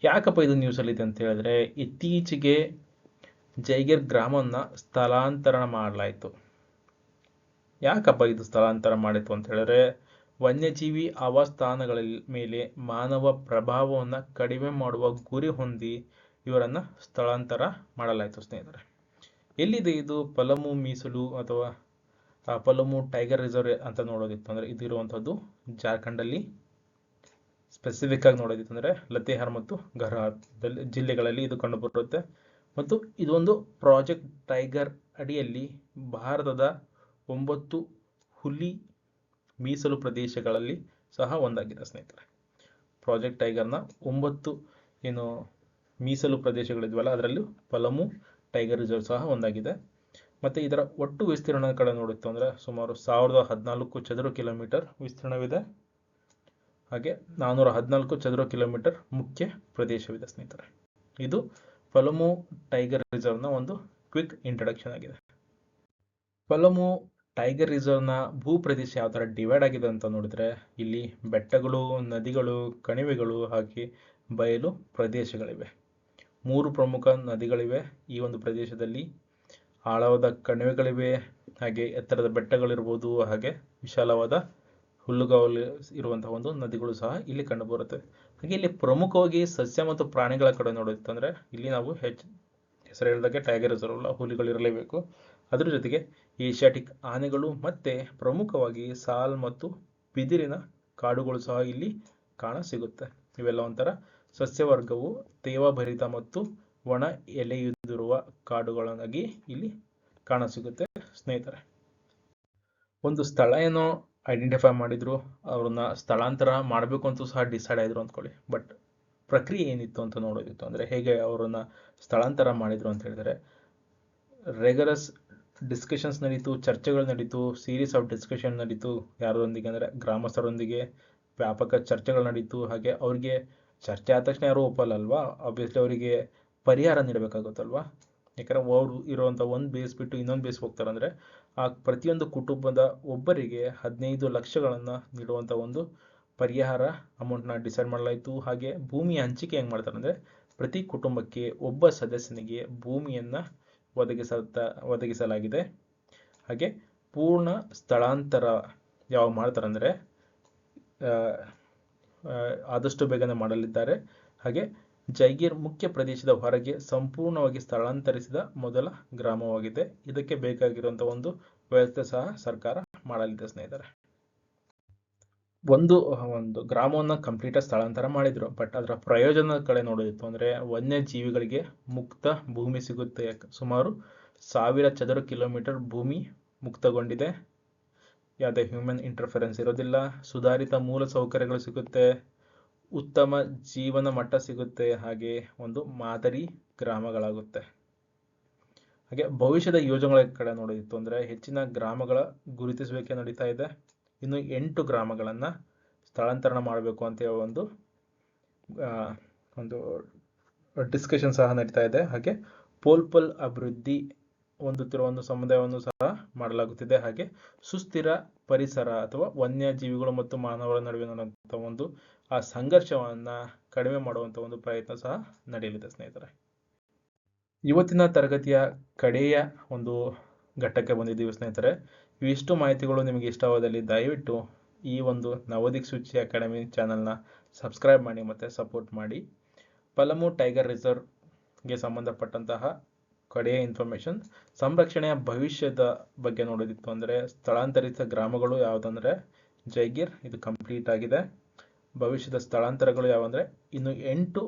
ಯಾಕಪ್ಪ ಇದು ನ್ಯೂಸ್ ಅಲ್ಲಿ ಇದೆ ಅಂತ ಹೇಳಿದ್ರೆ ಇತ್ತೀಚೆಗೆ ಜೈಗಿರ್ ಗ್ರಾಮವನ್ನ ಸ್ಥಳಾಂತರ ಮಾಡಲಾಯಿತು. ಯಾಕಪ್ಪ ಇದು ಸ್ಥಳಾಂತರ ಮಾಡಿತು ಅಂತ ಹೇಳಿದ್ರೆ ವನ್ಯಜೀವಿ ಆವಾಸಸ್ಥಾನಗಳ ಮೇಲೆ ಮಾನವ ಪ್ರಭಾವವನ್ನು ಕಡಿಮೆ ಮಾಡುವ ಗುರಿ ಹೊಂದಿ ಇವರನ್ನ ಸ್ಥಳಾಂತರ ಮಾಡಲಾಯಿತು ಸ್ನೇಹಿತರೆ. ಎಲ್ಲಿದೆ ಇದು ಪಲಮು ಮೀಸಲು ಅಥವಾ ಪಲಮು ಟೈಗರ್ ರಿಸರ್ವ್ ಅಂತ ನೋಡೋದಿತ್ತು ಅಂದ್ರೆ ಇದು ಇರುವಂತಹದ್ದು ಜಾರ್ಖಂಡ್ ಅಲ್ಲಿ. ಸ್ಪೆಸಿಫಿಕ್ ಆಗಿ ನೋಡೋದಿತ್ತು ಅಂದ್ರೆ ಲತೇಹಾರ್ ಮತ್ತು ಗರ್ಹಾರ್ ಜಿಲ್ಲೆಗಳಲ್ಲಿ ಇದು ಕಂಡುಬರುತ್ತೆ. ಮತ್ತು ಇದೊಂದು ಪ್ರಾಜೆಕ್ಟ್ ಟೈಗರ್ ಅಡಿಯಲ್ಲಿ ಭಾರತದ 9 ಹುಲಿ ಮೀಸಲು ಪ್ರದೇಶಗಳಲ್ಲಿ ಸಹ ಒಂದಾಗಿದೆ ಸ್ನೇಹಿತರೆ. ಪ್ರಾಜೆಕ್ಟ್ ಟೈಗರ್ನ 9 ಏನು ಮೀಸಲು ಪ್ರದೇಶಗಳಿದ್ವಲ್ಲ ಅದರಲ್ಲಿ ಪಲಮು ಟೈಗರ್ ರಿಸರ್ವ್ ಸಹ ಒಂದಾಗಿದೆ. ಮತ್ತೆ ಇದರ ಒಟ್ಟು ವಿಸ್ತೀರ್ಣದ ಕಡೆ ನೋಡುತ್ತೆ ಅಂದ್ರೆ ಸುಮಾರು 1014 ಚದುರ ಕಿಲೋಮೀಟರ್ ವಿಸ್ತೀರ್ಣವಿದೆ. ಹಾಗೆ 414 ಚದುರ ಕಿಲೋಮೀಟರ್ ಮುಖ್ಯ ಪ್ರದೇಶವಿದೆ ಸ್ನೇಹಿತರೆ. ಇದು ಪಲಮು ಟೈಗರ್ ರಿಸರ್ವ್ನ ಒಂದು ಕ್ವಿಕ್ ಇಂಟ್ರಡಕ್ಷನ್ ಆಗಿದೆ. ಪಲಮು ಟೈಗರ್ ರಿಸರ್ವ್ನ ಭೂಪ್ರದೇಶ ಯಾವ ಥರ ಡಿವೈಡ್ ಆಗಿದೆ ಅಂತ ನೋಡಿದ್ರೆ ಇಲ್ಲಿ ಬೆಟ್ಟಗಳು, ನದಿಗಳು, ಕಣಿವೆಗಳು ಹಾಗೆ ಬಯಲು ಪ್ರದೇಶಗಳಿವೆ. 3 ಪ್ರಮುಖ ನದಿಗಳಿವೆ ಈ ಒಂದು ಪ್ರದೇಶದಲ್ಲಿ. ಆಳವಾದ ಕಣಿವೆಗಳಿವೆ, ಹಾಗೆ ಎತ್ತರದ ಬೆಟ್ಟಗಳಿರ್ಬೋದು, ಹಾಗೆ ವಿಶಾಲವಾದ ಹುಲ್ಲುಗಾವಲು ಇರುವಂತಹ ಒಂದು ನದಿಗಳು ಸಹ ಇಲ್ಲಿ ಕಂಡುಬರುತ್ತೆ. ಹಾಗೆ ಇಲ್ಲಿ ಪ್ರಮುಖವಾಗಿ ಸಸ್ಯ ಮತ್ತು ಪ್ರಾಣಿಗಳ ಕಡೆ ನೋಡುತ್ತಂದ್ರೆ ಇಲ್ಲಿ ನಾವು ಹೆಸರು ಹೇಳಿದಾಗೆ ಟೈಗರ್ ರಿಸರ್ವ್ ಅಲ್ಲ, ಹುಲಿಗಳು ಇರಲೇಬೇಕು. ಅದರ ಜೊತೆಗೆ ಏಷ್ಯಾಟಿಕ್ ಆನೆಗಳು ಮತ್ತೆ ಪ್ರಮುಖವಾಗಿ ಸಾಲ್ ಮತ್ತು ಬಿದಿರಿನ ಕಾಡುಗಳು ಸಹ ಇಲ್ಲಿ ಕಾಣ ಸಿಗುತ್ತೆ. ಇವೆಲ್ಲ ಒಂಥರ ಸಸ್ಯವರ್ಗವು ತೇವಭರಿತ ಮತ್ತು ಒಣ ಎಲೆಯುದಿರುವ ಕಾಡುಗಳಾಗಿ ಇಲ್ಲಿ ಕಾಣಸಿಗುತ್ತೆ ಸ್ನೇಹಿತರೆ. ಒಂದು ಸ್ಥಳ ಏನೋ ಐಡೆಂಟಿಫೈ ಮಾಡಿದ್ರು, ಅವ್ರನ್ನ ಸ್ಥಳಾಂತರ ಮಾಡಬೇಕು ಅಂತೂ ಸಹ ಡಿಸೈಡ್ ಆಯಿದ್ರು ಅಂದ್ಕೊಳ್ಳಿ. ಬಟ್ ಪ್ರಕ್ರಿಯೆ ಏನಿತ್ತು ಅಂತ ನೋಡೋದಿತ್ತು ಅಂದರೆ ಹೇಗೆ ಅವರನ್ನು ಸ್ಥಳಾಂತರ ಮಾಡಿದ್ರು ಅಂತ ಹೇಳಿದರೆ ರೆಗರಸ್ ಡಿಸ್ಕಷನ್ಸ್ ನಡೀತು, ಚರ್ಚೆಗಳು ನಡೀತು, ಸೀರೀಸ್ ಆಫ್ ಡಿಸ್ಕಷನ್ ನಡೀತು. ಯಾರೊಂದಿಗೆ ಅಂದರೆ ಗ್ರಾಮಸ್ಥರೊಂದಿಗೆ ವ್ಯಾಪಕ ಚರ್ಚೆಗಳು ನಡೀತು. ಹಾಗೆ ಅವ್ರಿಗೆ ಚರ್ಚೆ ಆದ ತಕ್ಷಣ ಯಾರೂ ಒಪ್ಪಲ್ಲಲ್ವಾ, ಆಬ್ವಿಯಸ್ಲಿ ಅವರಿಗೆ ಪರಿಹಾರ ನೀಡಬೇಕಾಗುತ್ತಲ್ವಾ. ಯಾಕಂದರೆ ಅವರು ಇರುವಂಥ ಒಂದು ಬೇಸ್ ಬಿಟ್ಟು ಇನ್ನೊಂದು ಬೇಸ್ ಹೋಗ್ತಾರೆ ಅಂದರೆ ಆ ಪ್ರತಿಯೊಂದು ಕುಟುಂಬದ ಒಬ್ಬರಿಗೆ 15 ಲಕ್ಷಗಳನ್ನು ನೀಡುವಂಥ ಒಂದು ಪರಿಹಾರ ಅಮೌಂಟ್ನ ಡಿಸೈಡ್ ಮಾಡಲಾಯಿತು. ಹಾಗೆ ಭೂಮಿಯ ಹಂಚಿಕೆ ಹೆಂಗೆ ಮಾಡ್ತಾರೆ ಅಂದರೆ ಪ್ರತಿ ಕುಟುಂಬಕ್ಕೆ ಒಬ್ಬ ಸದಸ್ಯನಿಗೆ ಭೂಮಿಯನ್ನು ಒದಗಿಸಲಾಗಿದೆ. ಹಾಗೆ ಪೂರ್ಣ ಸ್ಥಳಾಂತರ ಯಾವಾಗ ಮಾಡ್ತಾರೆ ಅಂದರೆ ಆದಷ್ಟು ಬೇಗನೆ ಮಾಡಲಿದ್ದಾರೆ. ಹಾಗೆ ಜೈಗಿರ್ ಮುಖ್ಯ ಪ್ರದೇಶದ ಹೊರಗೆ ಸಂಪೂರ್ಣವಾಗಿ ಸ್ಥಳಾಂತರಿಸಿದ ಮೊದಲ ಗ್ರಾಮವಾಗಿದೆ. ಇದಕ್ಕೆ ಬೇಕಾಗಿರುವಂಥ ಒಂದು ವ್ಯವಸ್ಥೆ ಸಹ ಸರ್ಕಾರ ಮಾಡಲಿದೆ ಸ್ನೇಹಿತರೆ. ಒಂದು ಗ್ರಾಮವನ್ನು ಕಂಪ್ಲೀಟಾಗಿ ಸ್ಥಳಾಂತರ ಮಾಡಿದ್ರು, ಬಟ್ ಅದರ ಪ್ರಯೋಜನದ ಕಡೆ ನೋಡೋದಿತ್ತು ಅಂದರೆ ವನ್ಯಜೀವಿಗಳಿಗೆ ಮುಕ್ತ ಭೂಮಿ ಸಿಗುತ್ತೆ. ಸುಮಾರು 1000 ಚದುರ ಕಿಲೋಮೀಟರ್ ಭೂಮಿ ಮುಕ್ತಗೊಂಡಿದೆ. ಯಾವುದೇ ಹ್ಯೂಮನ್ ಇಂಟರ್ಫರೆನ್ಸ್ ಇರೋದಿಲ್ಲ. ಸುಧಾರಿತ ಮೂಲ ಸೌಕರ್ಯಗಳು ಸಿಗುತ್ತೆ, ಉತ್ತಮ ಜೀವನ ಮಟ್ಟ ಸಿಗುತ್ತೆ, ಹಾಗೆ ಒಂದು ಮಾದರಿ ಗ್ರಾಮಗಳಾಗುತ್ತೆ. ಹಾಗೆ ಭವಿಷ್ಯದ ಯೋಜನೆಗಳ ಕಡೆ ನೋಡೋದಿತ್ತು ಅಂದರೆ ಹೆಚ್ಚಿನ ಗ್ರಾಮಗಳ ಗುರುತಿಸುವಿಕೆ ನಡೀತಾ ಇದೆ. ಇನ್ನು 8 ಗ್ರಾಮಗಳನ್ನು ಸ್ಥಳಾಂತರ ಮಾಡಬೇಕು ಅಂತ ಹೇಳಿ ಒಂದು ಡಿಸ್ಕಷನ್ ಸಹ ನಡೀತಾ ಇದೆ. ಹಾಗೆ ಪೋಲ್ಪಲ್ ಅಭಿವೃದ್ಧಿ ಹೊಂದುತ್ತಿರುವ ಒಂದು ಸಮುದಾಯವನ್ನು ಸಹ ಮಾಡಲಾಗುತ್ತಿದೆ. ಹಾಗೆ ಸುಸ್ಥಿರ ಪರಿಸರ ಅಥವಾ ವನ್ಯಜೀವಿಗಳು ಮತ್ತು ಮಾನವರ ನಡುವಿನ ಒಂದು ಆ ಸಂಘರ್ಷವನ್ನು ಕಡಿಮೆ ಮಾಡುವಂಥ ಒಂದು ಪ್ರಯತ್ನ ಸಹ ನಡೆಯಲಿದೆ ಸ್ನೇಹಿತರೆ. ಇವತ್ತಿನ ತರಗತಿಯ ಕಡೆಯ ಒಂದು ಘಟ್ಟಕ್ಕೆ ಬಂದಿದ್ದೀವಿ ಸ್ನೇಹಿತರೆ. ಇವಿಷ್ಟು ಮಾಹಿತಿಗಳು ನಿಮಗೆ ಇಷ್ಟವಾದಲ್ಲಿ ದಯವಿಟ್ಟು ಈ ಒಂದು ನವದಿಕ್ಸೂಚಿ ಅಕಾಡೆಮಿ ಚಾನಲ್ನ ಸಬ್ಸ್ಕ್ರೈಬ್ ಮಾಡಿ ಮತ್ತು ಸಪೋರ್ಟ್ ಮಾಡಿ. ಪಲಮು ಟೈಗರ್ ರಿಸರ್ವ್ಗೆ ಸಂಬಂಧಪಟ್ಟಂತಹ ಕಡೆಯ ಇನ್ಫಾರ್ಮೇಷನ್, ಸಂರಕ್ಷಣೆಯ ಭವಿಷ್ಯದ ಬಗ್ಗೆ ನೋಡೋದಿತ್ತು ಅಂದರೆ ಸ್ಥಳಾಂತರಿತ ಗ್ರಾಮಗಳು ಯಾವುದಂದರೆ ಜೈಗಿರ್, ಇದು ಕಂಪ್ಲೀಟ್ ಆಗಿದೆ. ಭವಿಷ್ಯದ ಸ್ಥಳಾಂತರಗಳು ಯಾವಂದರೆ ಇನ್ನು 8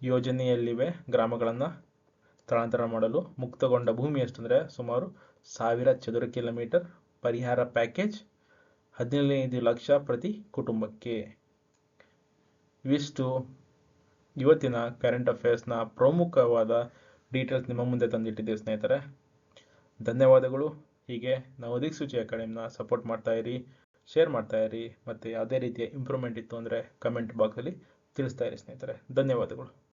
ಯೋಜನೆಯಲ್ಲಿವೆ ಗ್ರಾಮಗಳನ್ನು ಸ್ಥಳಾಂತರ ಮಾಡಲು. ಮುಕ್ತಗೊಂಡ ಭೂಮಿ ಎಷ್ಟಂದರೆ ಸುಮಾರು 1000 ಚದುರ ಕಿಲೋಮೀಟರ್. ಪರಿಹಾರ ಪ್ಯಾಕೇಜ್ 15 ಲಕ್ಷ ಪ್ರತಿ ಕುಟುಂಬಕ್ಕೆ. ಇವಿಷ್ಟು ಇವತ್ತಿನ ಕರೆಂಟ್ ಅಫೇರ್ಸ್ನ ಪ್ರಮುಖವಾದ ಡೀಟೇಲ್ಸ್ ನಿಮ್ಮ ಮುಂದೆ ತಂದಿಟ್ಟಿದ್ದೀವಿ ಸ್ನೇಹಿತರೆ. ಧನ್ಯವಾದಗಳು. ಹೀಗೆ ನವದಿಕ್ಸೂಚಿ ಅಕಾಡೆಮಿನ ಸಪೋರ್ಟ್ ಮಾಡ್ತಾ ಇರಿ, ಶೇರ್ ಮಾಡ್ತಾ ಇರಿ, ಮತ್ತು ಯಾವುದೇ ರೀತಿಯ ಇಂಪ್ರೂವ್ಮೆಂಟ್ ಇತ್ತು ಅಂದರೆ ಕಮೆಂಟ್ ಬಾಕ್ಸಲ್ಲಿ ತಿಳಿಸ್ತಾ ಇರಿ ಸ್ನೇಹಿತರೆ. ಧನ್ಯವಾದಗಳು.